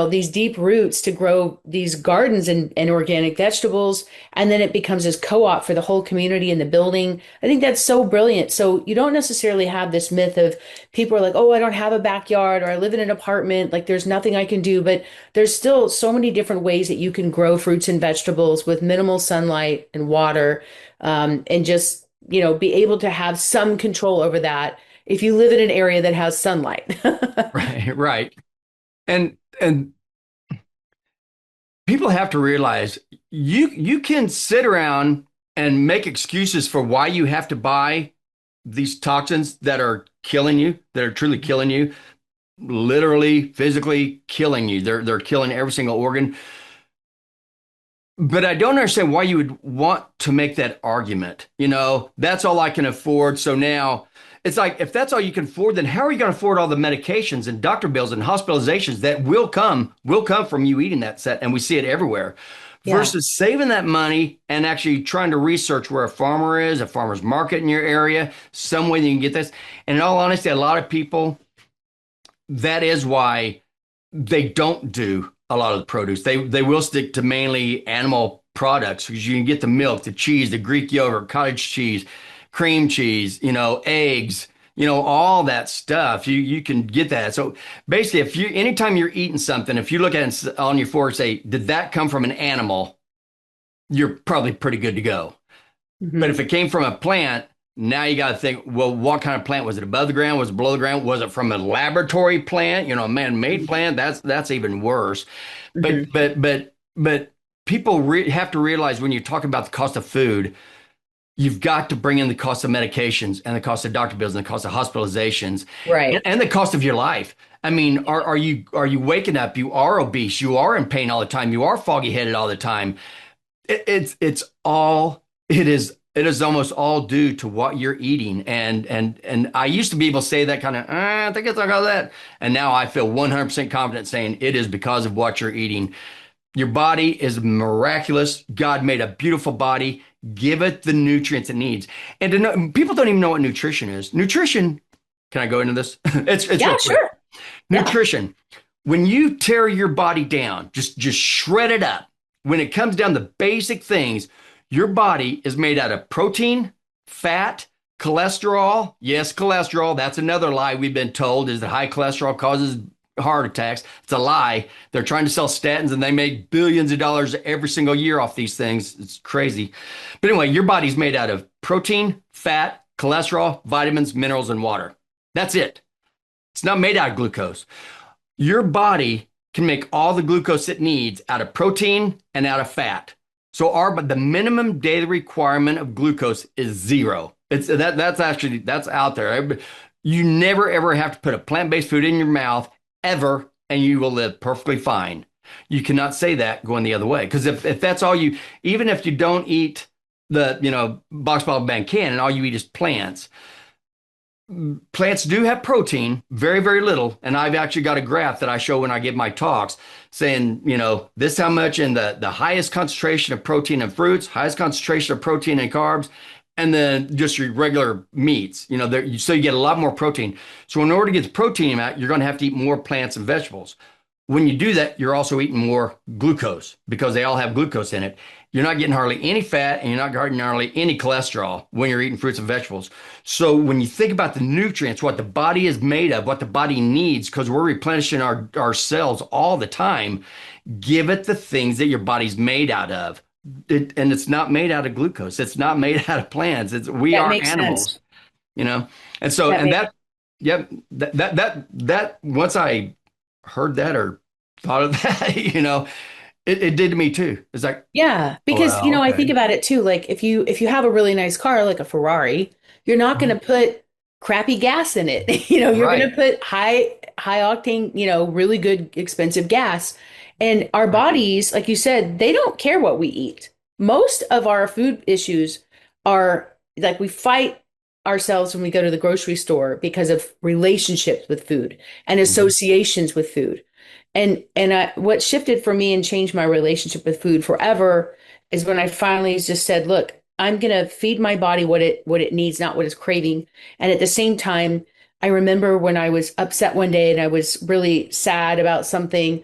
these deep roots to grow these gardens and organic vegetables, and then it becomes this co-op for the whole community in the building. I think that's so brilliant. So you don't necessarily have this myth of people are like, oh, I don't have a backyard or I live in an apartment. Like there's nothing I can do. But there's still so many different ways that you can grow fruits and vegetables with minimal sunlight and water, and just, be able to have some control over that if you live in an area that has sunlight. Right. Right. And people have to realize you can sit around and make excuses for why you have to buy these toxins that are killing you, that are truly killing you, literally, physically killing you. They're killing every single organ. But I don't understand why you would want to make that argument. That's all I can afford. So now it's like, if that's all you can afford, then how are you going to afford all the medications and doctor bills and hospitalizations that will come from you eating that set? And we see it everywhere Yeah. versus saving that money and actually trying to research where a farmer is, a farmer's market in your area, some way that you can get this. And in all honesty, a lot of people, that is why they don't do a lot of the produce. They will stick to mainly animal products because you can get the milk, the cheese, the Greek yogurt, cottage cheese, cream cheese, eggs, all that stuff. You can get that. So basically, anytime you're eating something, if you look at it on your fork, say, did that come from an animal? You're probably pretty good to go. But Mhm. if it came from a plant, now you got to think, well, what kind of plant was it? Above the ground? Was it below the ground? Was it from a laboratory plant? A man-made plant? That's even worse. But Mhm. but but but people have to realize when you're talking about the cost of food, you've got to bring in the cost of medications and the cost of doctor bills and the cost of hospitalizations and, Right. and the cost of your life. I mean, are you waking up? You are obese. You are in pain all the time. You are foggy headed all the time. It is It is almost all due to what you're eating. And I used to be able to say that kind of, I think it's like all that. And now I feel 100% confident saying it is because of what you're eating. Your body is miraculous. God made a beautiful body. Give it the nutrients it needs. And to know, people don't even know what nutrition is. Nutrition, can I go into this? It's Yeah, real quick. sure. Yeah. Nutrition. When you tear your body down, just shred it up. When it comes down to basic things, your body is made out of protein, fat, cholesterol. Yes, cholesterol. That's another lie we've been told is that high cholesterol causes heart attacks. It's a lie. They're trying to sell statins and they make billions of dollars every single year off these things. It's crazy. But anyway, your body's made out of protein, fat, cholesterol, vitamins, minerals, and water. That's it. It's not made out of glucose. Your body can make all the glucose it needs out of protein and out of fat. So the minimum daily requirement of glucose is 0. That's out there. You never ever have to put a plant-based food in your mouth ever, and you will live perfectly fine. You cannot say that going the other way. Because if that's all you, even if you don't eat the, box bottle bang can and all you eat is plants, plants do have protein, very, very little. And I've actually got a graph that I show when I give my talks saying, this how much in the highest concentration of protein in fruits, highest concentration of protein in carbs, and then just your regular meats, so you get a lot more protein. So in order to get the protein out, you're going to have to eat more plants and vegetables. When you do that, you're also eating more glucose because they all have glucose in it. You're not getting hardly any fat and you're not getting hardly any cholesterol when you're eating fruits and vegetables. So when you think about the nutrients, what the body is made of, what the body needs, because we're replenishing our cells all the time, give it the things that your body's made out of. And it's not made out of glucose. It's not made out of plants. We That are makes animals, sense. And so, That and makes that, yep, that once I heard that or thought of that, it did to me too. It's like, Yeah, oh, because wow, I think okay. about it too. Like if you have a really nice car like a Ferrari, you're not going Mhm. to put crappy gas in it. You're going Right, to put high octane, really good expensive gas. And our right, bodies, like you said, they don't care what we eat. Most of our food issues are like we fight ourselves when we go to the grocery store because of relationships with food and hmm, associations with food. What shifted for me and changed my relationship with food forever is when I finally just said, look, I'm gonna feed my body what it needs, not what it's craving. And at the same time, I remember when I was upset one day and I was really sad about something,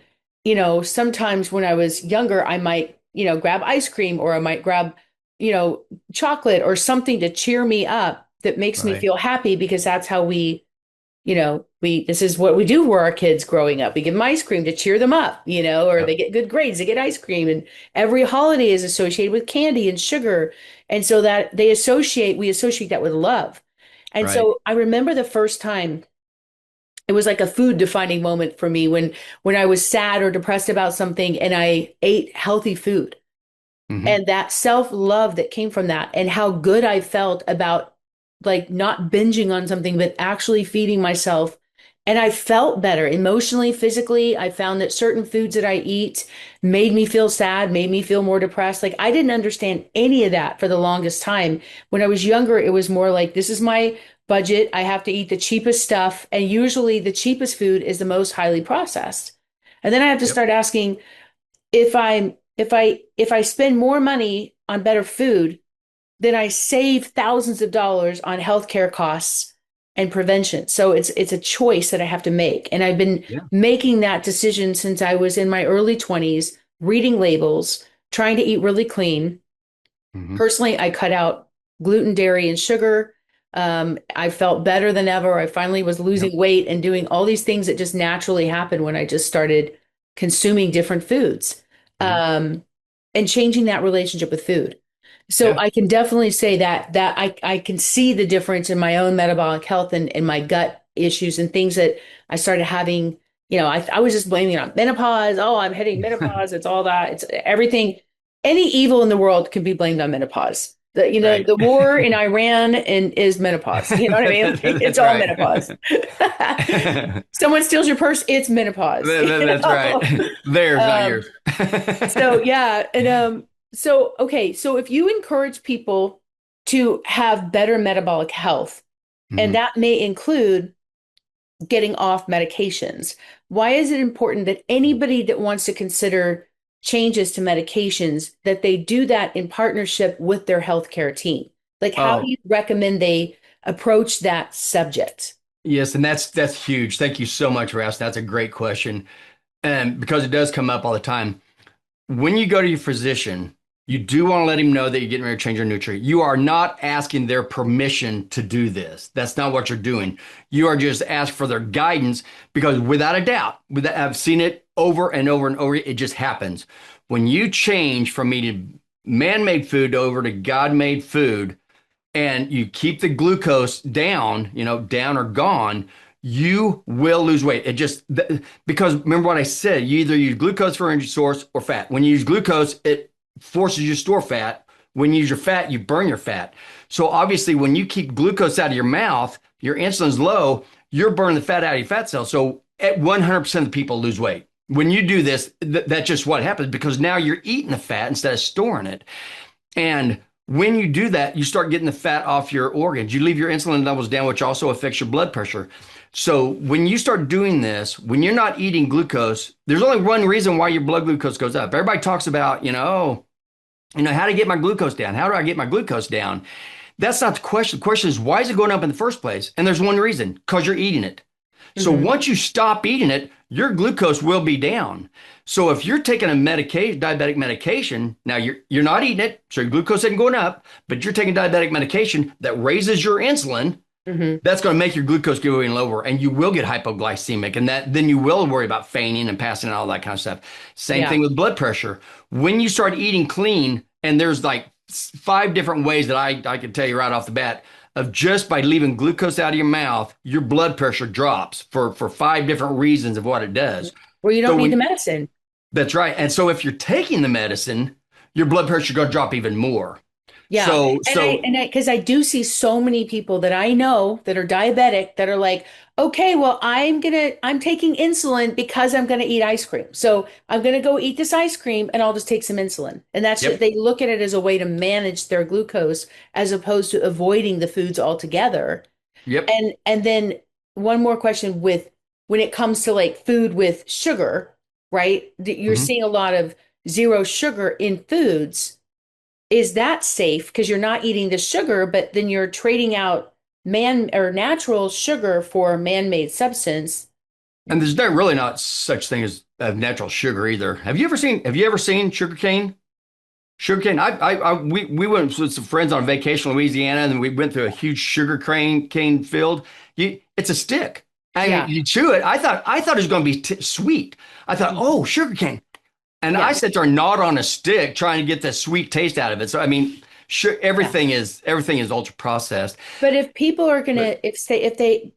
sometimes when I was younger, I might, grab ice cream or I might grab, chocolate or something to cheer me up that makes me right, feel happy because that's how this is what we do for our kids growing up. We give them ice cream to cheer them up, or they yep, get good grades, they get ice cream. And every holiday is associated with candy and sugar. And so that we associate that with love. And right, so I remember the first time it was like a food defining moment for me when I was sad or depressed about something and I ate healthy food hmm, and that self-love that came from that and how good I felt about like not binging on something but actually feeding myself and I felt better emotionally, physically. I found that certain foods that I eat made me feel sad, made me feel more depressed. Like I didn't understand any of that for the longest time. When I was younger, it was more like this is my budget. I have to eat the cheapest stuff, and usually the cheapest food is the most highly processed. And then I have to yep, start asking, if I spend more money on better food, then I save thousands of dollars on healthcare costs and prevention. So it's a choice that I have to make. And I've been yeah, making that decision since I was in my early 20s, reading labels, trying to eat really clean. hmm, Personally, I cut out gluten, dairy, and sugar. I felt better than ever. I finally was yep, losing weight and doing all these things that just naturally happened when I just started consuming different foods, hmm, um, and changing that relationship with food. So yeah, I can definitely say that I can see the difference in my own metabolic health and my gut issues and things that I started having. I was just blaming it on menopause. Oh, I'm hitting menopause. It's all that. It's everything. Any evil in the world can be blamed on menopause. right. The war in Iran and is menopause. You know what I mean? It's That's all right. menopause. Someone steals your purse, it's menopause. That's right. Theirs, not Um, yours. so yeah, and so okay, so if you encourage people to have better metabolic health. And Mhm. that may include getting off medications. Why is it important that anybody that wants to consider changes to medications, that they do that in partnership with their healthcare team? Like, how do Oh, you recommend they approach that subject? yes, and that's huge. Thank you so much for asking. That's a great question. And because it does come up all the time. When you go to your physician, you do want to let him know that you're getting ready to change your nutrient. You are not asking their permission to do this. That's not what you're doing. You are just asking for their guidance because without a doubt, I've seen it over and over and over. It just happens. When you change from eating man-made food over to God-made food, and you keep the glucose down, down or gone, you will lose weight. Because remember what I said, you either use glucose for energy source or fat. When you use glucose, it forces you to store fat. When you use your fat, you burn your fat. So obviously, when you keep glucose out of your mouth, your insulin's low, you're burning the fat out of your fat cells. So at 100% of people lose weight. When you do this, that's just what happens because now you're eating the fat instead of storing it. And when you do that, you start getting the fat off your organs. You leave your insulin levels down, which also affects your blood pressure. So when you start doing this, when you're not eating glucose, there's only one reason why your blood glucose goes up. Everybody talks about, how to get my glucose down? How do I get my glucose down? That's not the question. The question is, why is it going up in the first place? And there's one reason, because you're eating it. So Mhm. once you stop eating it, your glucose will be down. So if you're taking a diabetic medication, now you're not eating it, so your glucose isn't going up, but you're taking diabetic medication that raises your insulin, Mhm. that's going to make your glucose go even lower, and you will get hypoglycemic, and then you will worry about fainting and passing and all that kind of stuff. Same Yeah. thing with blood pressure. When you start eating clean, and there's like 5 different ways that I can tell you right off the bat of just by leaving glucose out of your mouth, your blood pressure drops for 5 different reasons of what it does. Where you So don't need the medicine. that's right. And so if you're taking the medicine, your blood pressure is going to drop even more. Yeah. So And so because I do see so many people that I know that are diabetic that are like, okay, well, I'm taking insulin because I'm gonna eat ice cream. So I'm gonna go eat this ice cream and I'll just take some insulin. And yep, they look at it as a way to manage their glucose as opposed to avoiding the foods altogether. yep. And then one more question with when it comes to like food with sugar, right? You're Mhm. seeing a lot of zero sugar in foods. Is that safe? Because you're not eating the sugar, but then you're trading out man or natural sugar for man-made substance. And there's not really not such thing as natural sugar either. Have you ever seen sugar cane? Sugarcane. We went with some friends on vacation in Louisiana, and we went through a huge cane field. It's a stick. I mean, Yeah, you chew it. I thought it was going to be sweet. I thought, oh, sugarcane, and I yeah. sat there gnawed on a stick trying to get the sweet taste out of it. So I mean, sure, Yeah. everything is ultra processed. But if people are But gonna,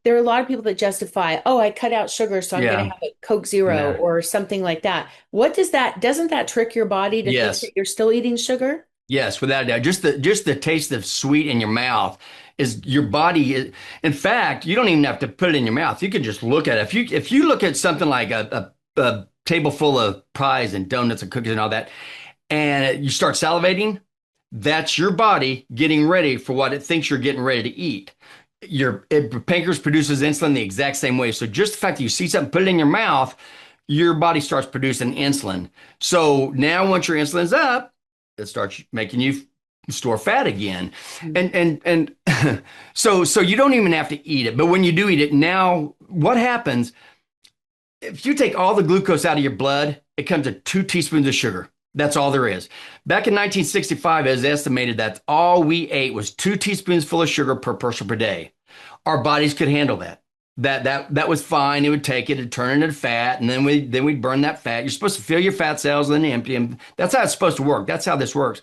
there are a lot of people that justify, oh, I cut out sugar, so I'm gonna yeah, have a Coke Zero nah, or something like that. Doesn't that trick your body to think yes, that you're still eating sugar? yes, without a doubt. Just the taste of sweet in your mouth is your body. In fact, you don't even have to put it in your mouth. You can just look at it. If you look at something like a table full of pies and donuts and cookies and all that, and you start salivating, that's your body getting ready for what it thinks you're getting ready to eat. Pancreas produces insulin the exact same way. So just the fact that you see something, put it in your mouth, your body starts producing insulin. So now once your insulin's up, it starts making you store fat again. And so you don't even have to eat it. But when you do eat it, now what happens if you take all the glucose out of your blood, it comes to 2 teaspoons of sugar. That's all there is. Back in 1965, it was estimated that all we ate was 2 teaspoons full of sugar per person per day. Our bodies could handle that. That was fine. It would take it and turn it into fat, and then we'd burn that fat. You're supposed to fill your fat cells and then empty them. That's how it's supposed to work. That's how this works.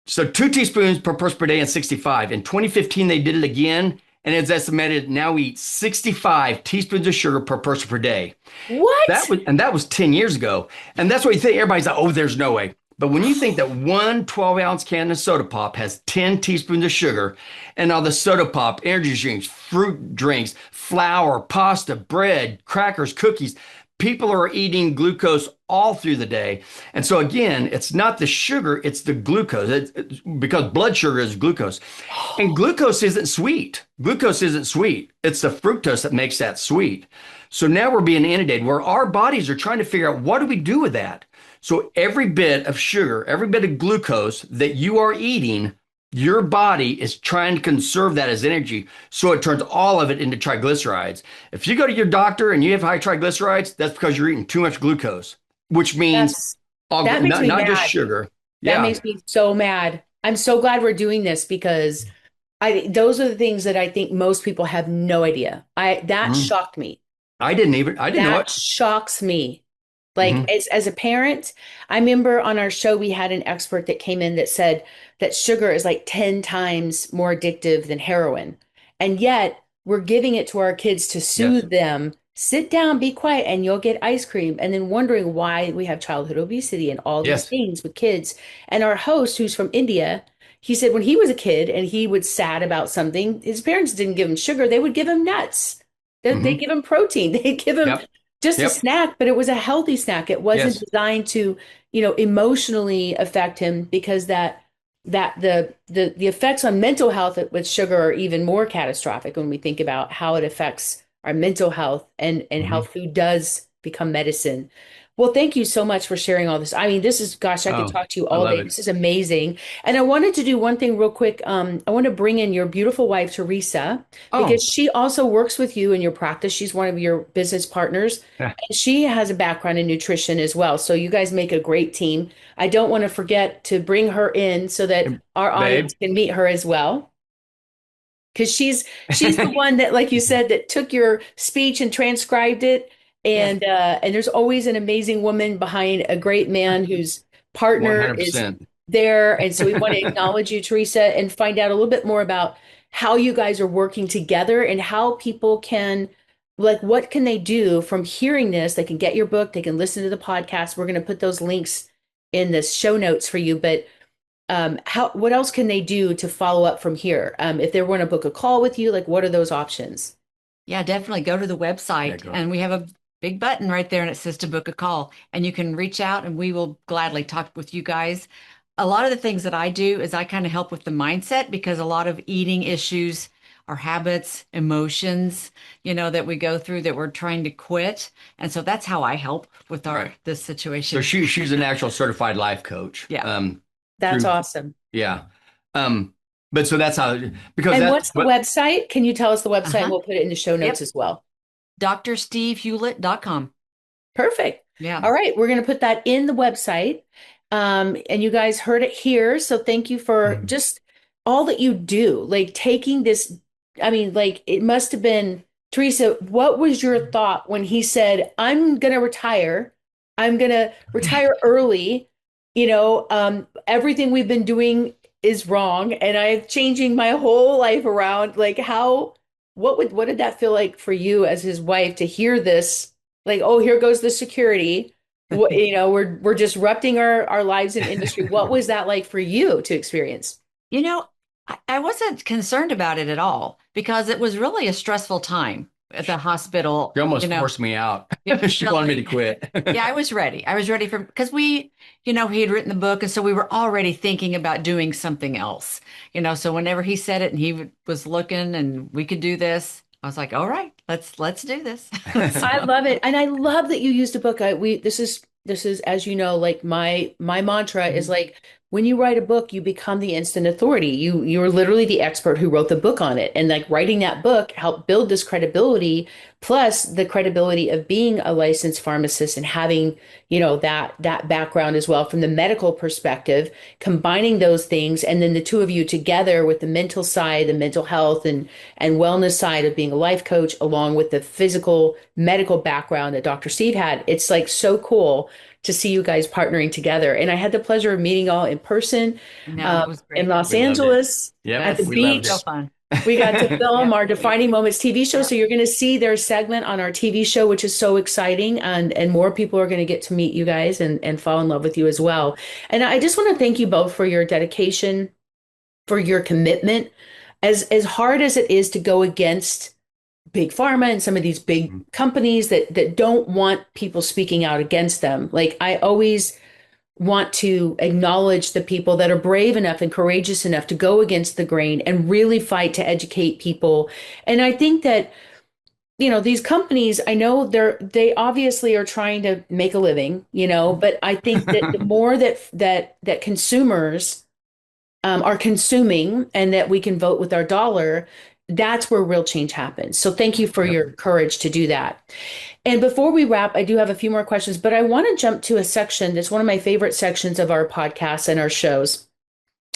So 2 teaspoons per person per day in 65. In 2015, they did it again, and it's estimated now we eat 65 teaspoons of sugar per person per day. That What? was and that was 10 years ago. And that's what you think. Everybody's like, oh, there's no way. But when you think that one 12-ounce can of soda pop has 10 teaspoons of sugar, and all the soda pop, energy drinks, fruit drinks, flour, pasta, bread, crackers, cookies, people are eating glucose all through the day. And so again, it's not the sugar, it's the glucose. Because blood sugar is glucose. And glucose isn't sweet. Glucose isn't sweet. It's the fructose that makes that sweet. So now we're being inundated where our bodies are trying to figure out what do we do with that? So every bit of sugar, every bit of glucose that you are eating, your body is trying to conserve that as energy. So it turns all of it into triglycerides. If you go to your doctor and you have high triglycerides, that's because you're eating too much glucose, which means That's all, that makes me not just mad. sugar. That Yeah. makes me so mad. I'm so glad we're doing this because I those are the things that I think most people have no idea. I that Mhm. shocked me. I didn't know That it. shocks me. Like Hmm. as a parent, I remember on our show we had an expert that came in that said that sugar is like 10 times more addictive than heroin. And yet we're giving it to our kids to Yes. soothe them. Sit down, be quiet, and you'll get ice cream. And then wondering why we have childhood obesity and all these Yes. things with kids. And our host, who's from India, he said when he was a kid and he was sad about something, his parents didn't give him sugar, they would give him nuts. They Hmm. give him protein. They give him Yep. just a Yep. snack, but it was a healthy snack. It wasn't Yes. designed to, emotionally affect him because the effects on mental health with sugar are even more catastrophic when we think about how it affects our mental health and how Hmm. food does become medicine. Well, thank you so much for sharing all this. I mean, this is, gosh, I could Oh, talk to you I all love day. it. This is amazing. And I wanted to do one thing real quick. I want to bring in your beautiful wife, Theresa, because Oh, she also works with you in your practice. She's one of your business partners. yeah. And she has a background in nutrition as well. So you guys make a great team. I don't want to forget to bring her in so that our Babe. audience can meet her as well. Because she's the one that, like you said, that took your speech and transcribed it. Yes. And there's always an amazing woman behind a great man whose partner is 100%. there. And so we want to acknowledge you, Theresa, and find out a little bit more about how you guys are working together and how people can, like, what can they do from hearing this? They can get your book, they can listen to the podcast. We're going to put those links in the show notes for you. But what else can they do to follow up from here? If they want to book a call with you, like what are those options? Yeah, definitely go to the Yeah, website go. and we have a big button right there and it says to book a call and you can reach out and we will gladly talk with you guys. A lot of the things that I do is I kind of help with the mindset because a lot of eating issues are habits, emotions, that we go through that we're trying to quit. And so that's how I help with Right. this So situation. she's an actual certified life coach. Yeah. That's Through awesome. yeah. But so that's how because And that's what's the what website? Can you tell us the website? Uh-huh. We'll put it in the show notes Yep. as well. drstevehewlett.com. Perfect. Yeah. All right, we're going to put that in the website. And you guys heard it here. So thank you for just all that you do, like taking this. I mean, like it must have been, Theresa, what was your thought when he said, I'm going to retire? I'm going to retire early. Everything we've been doing is wrong, and I'm changing my whole life around. Like, what did that feel like for you as his wife to hear this? Like, oh, here goes the security. We're disrupting our lives in industry. What was that like for you to experience? You know, I wasn't concerned about it at all because it was really a stressful time at the hospital. she almost forced me out. She wanted me to Really. quit. Yeah, I was ready. I was ready for because he had written the book, and so we were already thinking about doing something else. So whenever he said it and he was looking and we could do this, I was like, all right, let's do this. I So, love it, and I love that you used a book. This is as you know, like my mantra is like when you write a book, you become the instant authority. You're literally the expert who wrote the book on it, and like writing that book helped build this credibility, plus the credibility of being a licensed pharmacist and having that background as well from the medical perspective, combining those things, and then the two of you together with the mental side, the mental health and wellness side of being a life coach, along with the physical medical background that Dr. Steve had. It's like so cool to see you guys partnering together. And I had the pleasure of meeting all in person no, it was in great. Los We loved it. Angeles at Yep, the Yes, we loved beach. so it. fun. We got to film Yep. our Defining Moments TV show. So Yep. you're going to see their segment on our TV show, which is so exciting. And more people are going to get to meet you guys and fall in love with you as well. And I just want to thank you both for your dedication, for your commitment. As hard as it is to go against big pharma and some of these big companies that don't want people speaking out against them. Like I always want to acknowledge the people that are brave enough and courageous enough to go against the grain and really fight to educate people. And I think that, these companies, I know they obviously are trying to make a living, but I think that the more that consumers are consuming and that we can vote with our dollar, that's where real change happens. So thank you for Yep. your courage to do that. And before we wrap, I do have a few more questions, but I want to jump to a section that's one of my favorite sections of our podcasts and our shows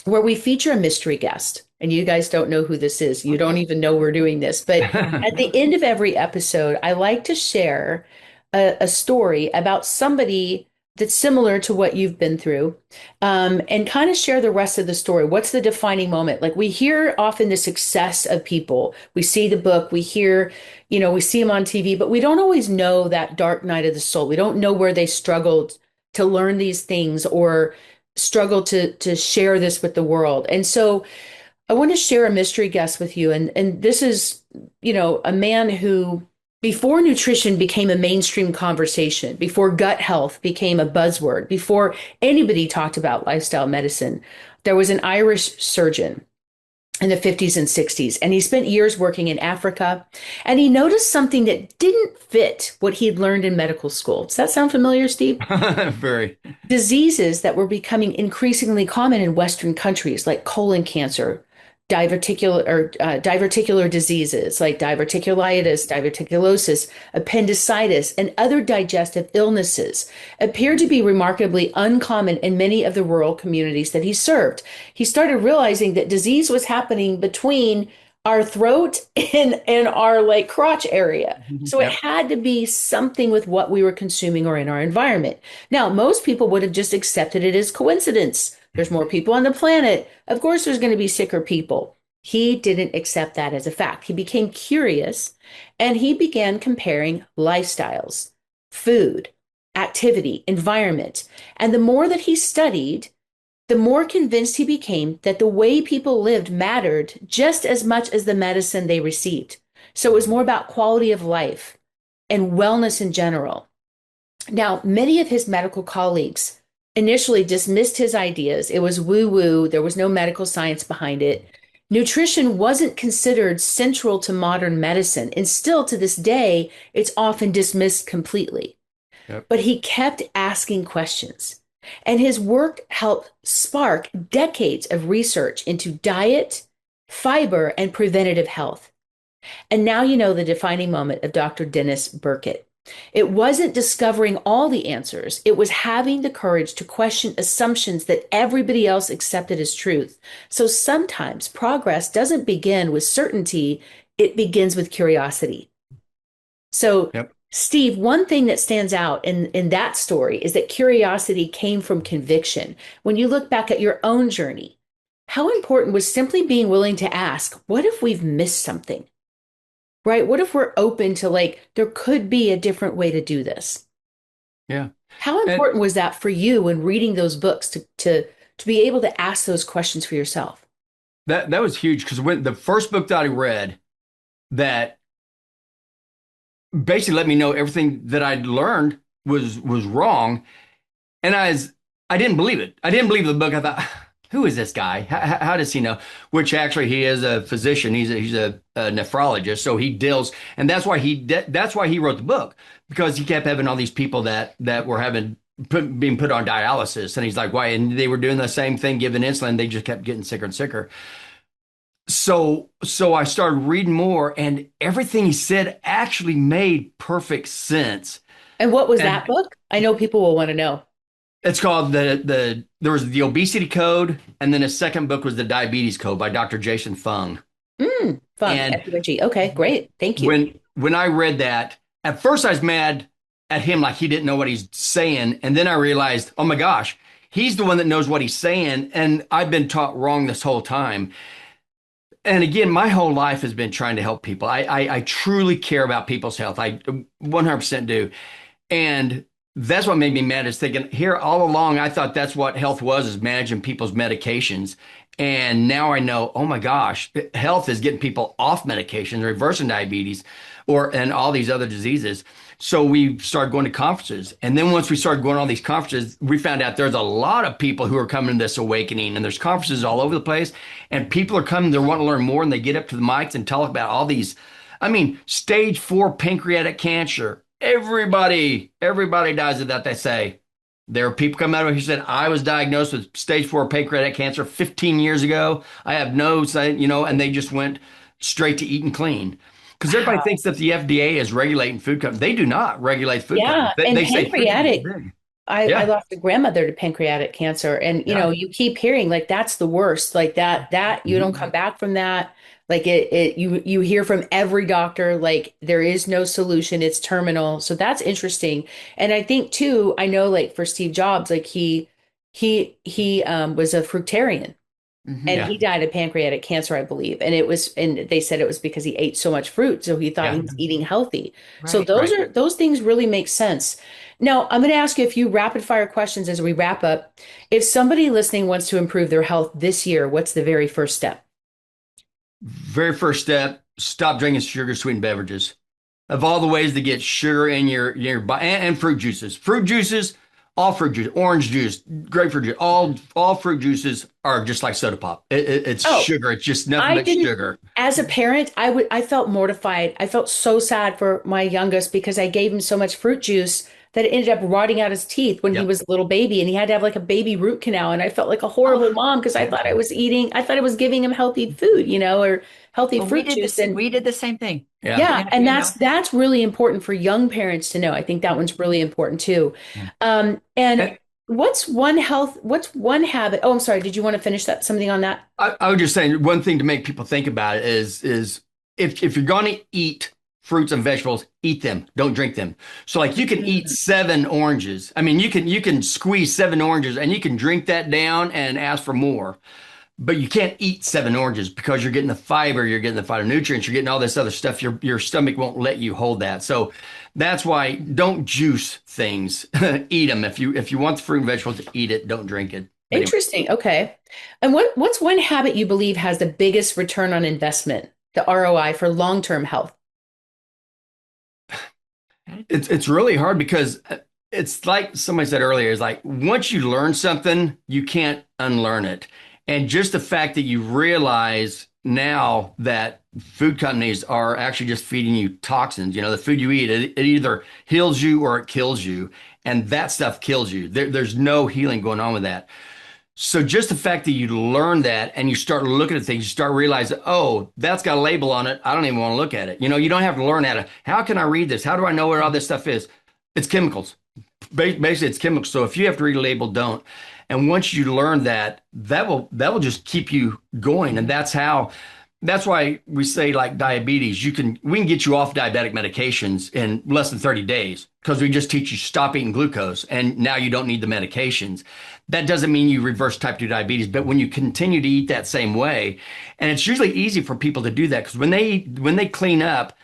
where we feature a mystery guest. And you guys don't know who this is. You don't even know we're doing this. But at the end of every episode, I like to share a story about somebody that's similar to what you've been through, and kind of share the rest of the story. What's the defining moment? Like we hear often the success of people. We see the book, we hear, we see them on TV, but we don't always know that dark night of the soul. We don't know where they struggled to learn these things or struggle to share this with the world. And so I want to share a mystery guest with you. And this is, a man who, before nutrition became a mainstream conversation, before gut health became a buzzword, before anybody talked about lifestyle medicine, there was an Irish surgeon in the 50s and 60s, and he spent years working in Africa, and he noticed something that didn't fit what he had learned in medical school. Does that sound familiar, Steve? Very. Diseases that were becoming increasingly common in Western countries, like colon cancer, diverticular diseases like diverticulitis, diverticulosis, appendicitis, and other digestive illnesses appeared to be remarkably uncommon in many of the rural communities that he served. He started realizing that disease was happening between our throat and our like crotch area. So it Yep. had to be something with what we were consuming or in our environment. Now, most people would have just accepted it as coincidence. There's more people on the planet. Of course, there's going to be sicker people. He didn't accept that as a fact. He became curious and he began comparing lifestyles, food, activity, environment. And the more that he studied, the more convinced he became that the way people lived mattered just as much as the medicine they received. So it was more about quality of life and wellness in general. Now, many of his medical colleagues initially dismissed his ideas. It was woo woo, there was no medical science behind it. Nutrition wasn't considered central to modern medicine, and still to this day, it's often dismissed completely. Yep. But he kept asking questions. And his work helped spark decades of research into diet, fiber, and preventative health. And now you know the defining moment of Dr. Dennis Burkitt. It wasn't discovering all the answers. It was having the courage to question assumptions that everybody else accepted as truth. So sometimes progress doesn't begin with certainty, it begins with curiosity. So, Yep. Steve, one thing that stands out in that story is that curiosity came from conviction. When you look back at your own journey, how important was simply being willing to ask, what if we've missed something? Right? What if we're open to like, there could be a different way to do this? Yeah. How And important was that for you when reading those books to be able to ask those questions for yourself? that was huge because when the first book that I read that basically let me know everything that I'd learned was wrong. And I didn't believe it. I didn't believe the book. I thought, who is this guy? How does he know? Which actually he is a physician. He's a nephrologist. So he deals, and that's why that's why he wrote the book, because he kept having all these people that were being put on dialysis. And he's like, why? And they were doing the same thing, giving insulin. They just kept getting sicker and sicker. So I started reading more, and everything he said actually made perfect sense. And what was And that book? I know people will want to know. it's called there was the obesity code, and then a second book was the diabetes code by Dr. Jason Fung. Fun. And FUNG. Okay, great. Thank you. when I read that, at first I was mad at him, like he didn't know what he's saying, and then I realized, oh my gosh, he's the one that knows what he's saying, and I've been taught wrong this whole time. And again, my whole life has been trying to help people. I truly care about people's health. I 100% do. And that's what made me mad is thinking here all along, I thought that's what health was, is managing people's medications. And now I know, oh my gosh, health is getting people off medications, reversing diabetes, and all these other diseases. So we started going to conferences. And then once we started going to all these conferences, we found out there's a lot of people who are coming to this awakening, and there's conferences all over the place. And people are coming, they want to learn more, and they get up to the mics and talk about all these. I mean, stage 4 pancreatic cancer. Everybody dies of that, they say. There are people coming out of it who said, I was diagnosed with stage 4 pancreatic cancer 15 years ago. I have no, and they just went straight to eating clean. Because everybody Wow. thinks that the FDA is regulating food companies. They do not regulate food Yeah, companies. They, and they say food companies pancreatic. are big. I Yeah, lost a grandmother to pancreatic cancer, and yeah. you keep hearing like that's the worst, like that you don't come Mhm. back from that. Like you hear from every doctor like there is no solution, it's terminal. So that's interesting. And I think too, I know like for Steve Jobs, like he was a fruitarian. And Hmm. Yeah, he died of pancreatic cancer, I believe. And they said it was because he ate so much fruit. So he thought yeah, he was eating healthy. So Right. those right. are those things really make sense. Now, I'm going to ask you a few rapid fire questions as we wrap up. If somebody listening wants to improve their health this year, what's the very first step? Very first step, stop drinking sugar sweetened beverages. Of all the ways to get sugar in your body, and fruit juices. Fruit juices, all fruit juice, orange juice, grapefruit juice, all fruit juices are just like soda pop. It's Oh, sugar. It's just nothing I but didn't, sugar. as a parent, I felt mortified. I felt so sad for my youngest because I gave him so much fruit juice that it ended up rotting out his teeth when he Yep. was a little baby and he had to have like a baby root canal. And I felt like a horrible Oh, mom because Yeah. I thought I was giving him healthy food, or healthy well, we fruit did juice. this. And We did the same thing. Yeah. yeah, And and that's really important for young parents to know. I think that mhm. one's really important too. Yeah. And And what's one habit? Oh, I'm sorry. Did you want to finish that something on that? I was just saying one thing to make people think about it is if you're going to eat fruits and vegetables, eat them. Don't drink them. So like you can eat Mm. 7 oranges. I mean, you can squeeze 7 oranges and you can drink that down and ask for more. But you can't eat 7 oranges because you're getting the fiber, you're getting the phytonutrients, you're getting all this other stuff. Your stomach won't let you hold that. So that's why don't juice things. Eat them. If you want the fruit and vegetables, eat it. Don't drink it. But anyway, Interesting. Okay. And what's one habit you believe has the biggest return on investment, the ROI for long-term health? it's really hard because it's like somebody said earlier, is like once you learn something, you can't unlearn it. And just the fact that you realize now that food companies are actually just feeding you toxins, the food you eat, it either heals you or it kills you. And that stuff kills you. There's no healing going on with that. So just the fact that you learn that and you start looking at things, you start realizing, oh, that's got a label on it. I don't even want to look at it. You don't have to learn how can I read this? How do I know what all this stuff is? It's chemicals. Basically, it's chemicals. So if you have to read a label, don't. And once you learn that, that will just keep you going. And that's why we say like diabetes, we can get you off diabetic medications in less than 30 days because we just teach you stop eating glucose and now you don't need the medications. That doesn't mean you reverse type 2 diabetes, but when you continue to eat that same way, and it's usually easy for people to do that because when they clean up,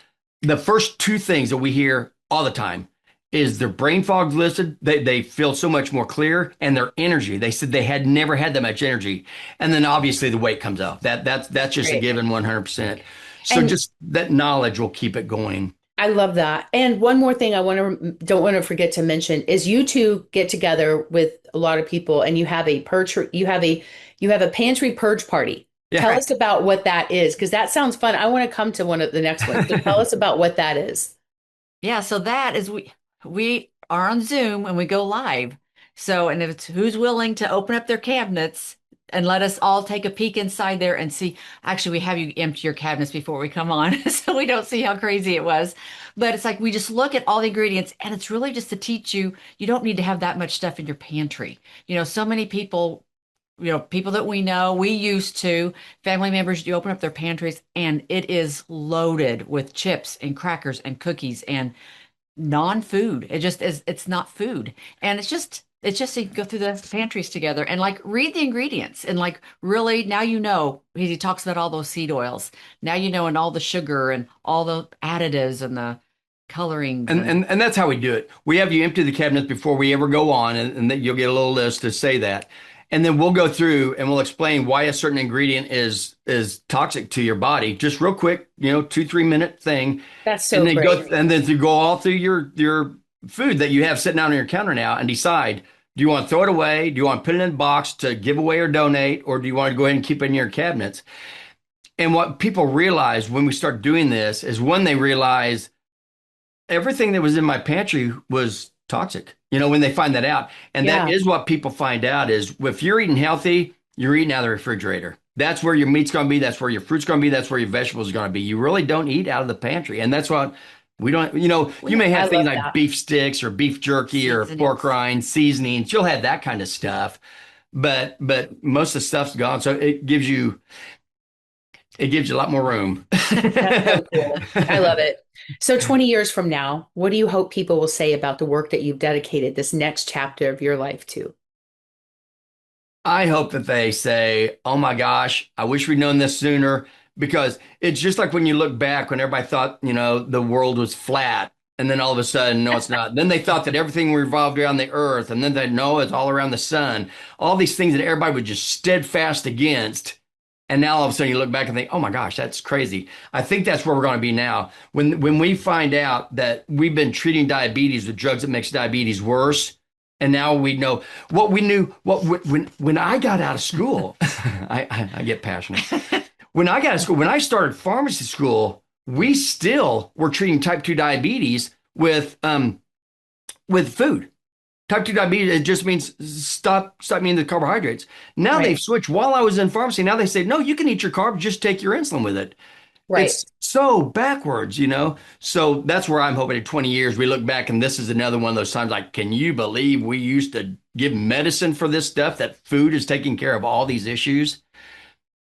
the first two things that we hear all the time is their brain fog's lifted. They feel so much more clear, and their energy. They said they had never had that much energy, and then obviously the weight comes off. That's just a Great. given 100%. So And just that knowledge will keep it going. I love that. And one more thing I don't want to forget to mention is you two get together with a lot of people and you have a pantry purge party. Tell Yeah. us about what that is because that sounds fun. I want to come to one of the next ones. So tell us about what that is. Yeah, so that is we are on Zoom and we go live. So, and if it's who's willing to open up their cabinets and let us all take a peek inside there and see. Actually, we have you empty your cabinets before we come on, so we don't see how crazy it was. But it's like we just look at all the ingredients, and it's really just to teach you you don't need to have that much stuff in your pantry. So many people. People that we know, we used to, family members, you open up their pantries and it is loaded with chips and crackers and cookies and non-food. It just is, it's not food. And it's just you go through the pantries together and like read the ingredients and like really now he talks about all those seed oils. Now and all the sugar and all the additives and the colorings. And that's how we do it. We have you empty the cabinets before we ever go on, and then you'll get a little list to say that. And then we'll go through and we'll explain why a certain ingredient is toxic to your body. Just real quick, 2-3 minute thing. That's so and then great. and then to go all through your food that you have sitting out on your counter now and decide, do you want to throw it away? Do you want to put it in a box to give away or donate? Or do you want to go ahead and keep it in your cabinets? And what people realize when we start doing this is when they realize everything that was in my pantry was toxic, when they find that out. And that is what people find out is if you're eating healthy, you're eating out of the refrigerator. That's where your meat's going to be. That's where your fruit's going to be. That's where your vegetables are going to be. You really don't eat out of the pantry. And that's what we don't, you may have things like beef sticks or beef jerky or pork rinds, seasonings. You'll have that kind of stuff. But most of the stuff's gone. So it gives you a lot more room. That's so cool. I love it. So 20 years from now, what do you hope people will say about the work that you've dedicated this next chapter of your life to? I hope that they say, oh my gosh, I wish we'd known this sooner, because it's just like when you look back when everybody thought, the world was flat. And then all of a sudden, no, it's not. Then they thought that everything revolved around the earth. And then they know it's all around the sun. All these things that everybody was just steadfast against. And now all of a sudden you look back and think, oh my gosh, that's crazy. I think that's where we're going to be now. When we find out that we've been treating diabetes with drugs that makes diabetes worse, and now we know what we knew. When I got out of school, I get passionate. When I got out of school, when I started pharmacy school, we still were treating type 2 diabetes with food. Type 2 diabetes, it just means stop eating the carbohydrates. Now they've switched. While I was in pharmacy, now they say, no, you can eat your carbs, just take your insulin with it. Right. It's so backwards, So that's where I'm hoping in 20 years we look back and this is another one of those times like, can you believe we used to give medicine for this stuff, that food is taking care of all these issues?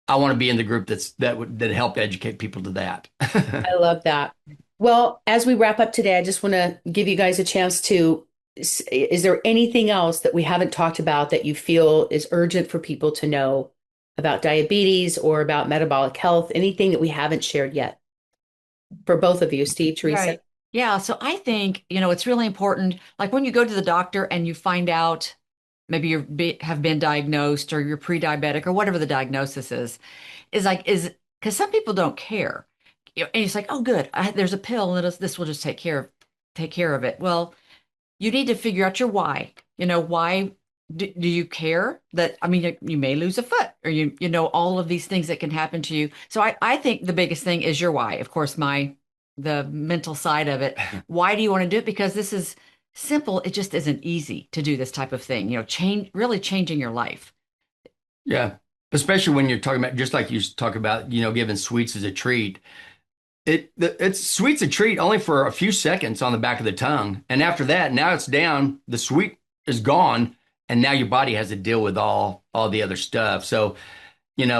I want to be in the group that helped educate people to that. I love that. Well, as we wrap up today, I just want to give you guys a chance to, is there anything else that we haven't talked about that you feel is urgent for people to know about diabetes or about metabolic health? Anything that we haven't shared yet? For both of you, Steve, Theresa. Right. Yeah. So I think, it's really important. Like when you go to the doctor and you find out maybe you have been diagnosed or you're pre-diabetic or whatever the diagnosis is because some people don't care. And it's like, oh, good. There's a pill and this will just take care of it. Well, you need to figure out your why. Why do you care that, you may lose a foot or all of these things that can happen to you. So I think the biggest thing is your why. Of course, the mental side of it. Why do you want to do it? Because this is simple. It just isn't easy to do this type of thing, really changing your life. Yeah. Especially when you're talking about, just like you talk about, giving sweets as a treat. It's sweet's a treat only for a few seconds on the back of the tongue. And after that, now it's down, the sweet is gone. And now your body has to deal with all the other stuff. So,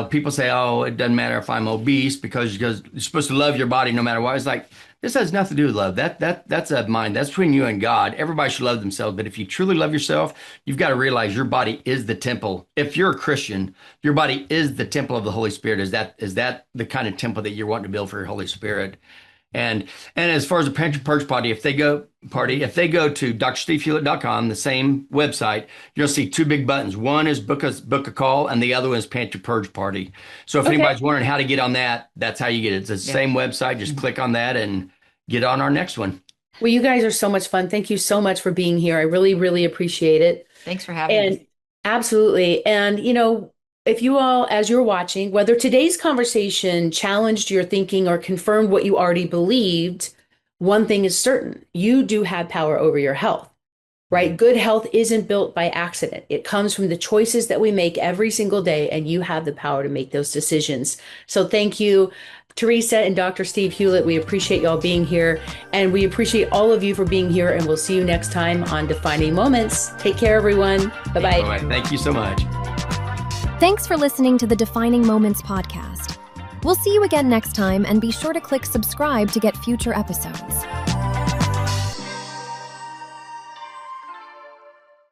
people say, oh, it doesn't matter if I'm obese because you're supposed to love your body no matter what. It's like, this has nothing to do with love. That's a mind. That's between you and God. Everybody should love themselves. But if you truly love yourself, you've got to realize your body is the temple. If you're a Christian, your body is the temple of the Holy Spirit. Is that the kind of temple that you're wanting to build for your Holy Spirit? And as far as the Pantry Purge Party, if they go to drstevehughlett.com, the same website, you'll see two big buttons. One is book a call, and the other one is Pantry Purge Party. So if anybody's wondering how to get on that, that's how you get it. It's the same website. Just click on that and get on our next one. Well, you guys are so much fun. Thank you so much for being here. I really, really appreciate it. Thanks for having us. Absolutely. And, if you all, as you're watching, whether today's conversation challenged your thinking or confirmed what you already believed, one thing is certain: you do have power over your health, right? Good health isn't built by accident. It comes from the choices that we make every single day, and you have the power to make those decisions. So thank you, Theresa and Dr. Steve Hughlett. We appreciate y'all being here, and we appreciate all of you for being here, and we'll see you next time on Defining Moments. Take care, everyone. Bye-bye. All right. Thank you so much. Thanks for listening to the Defining Moments podcast. We'll see you again next time, and be sure to click subscribe to get future episodes.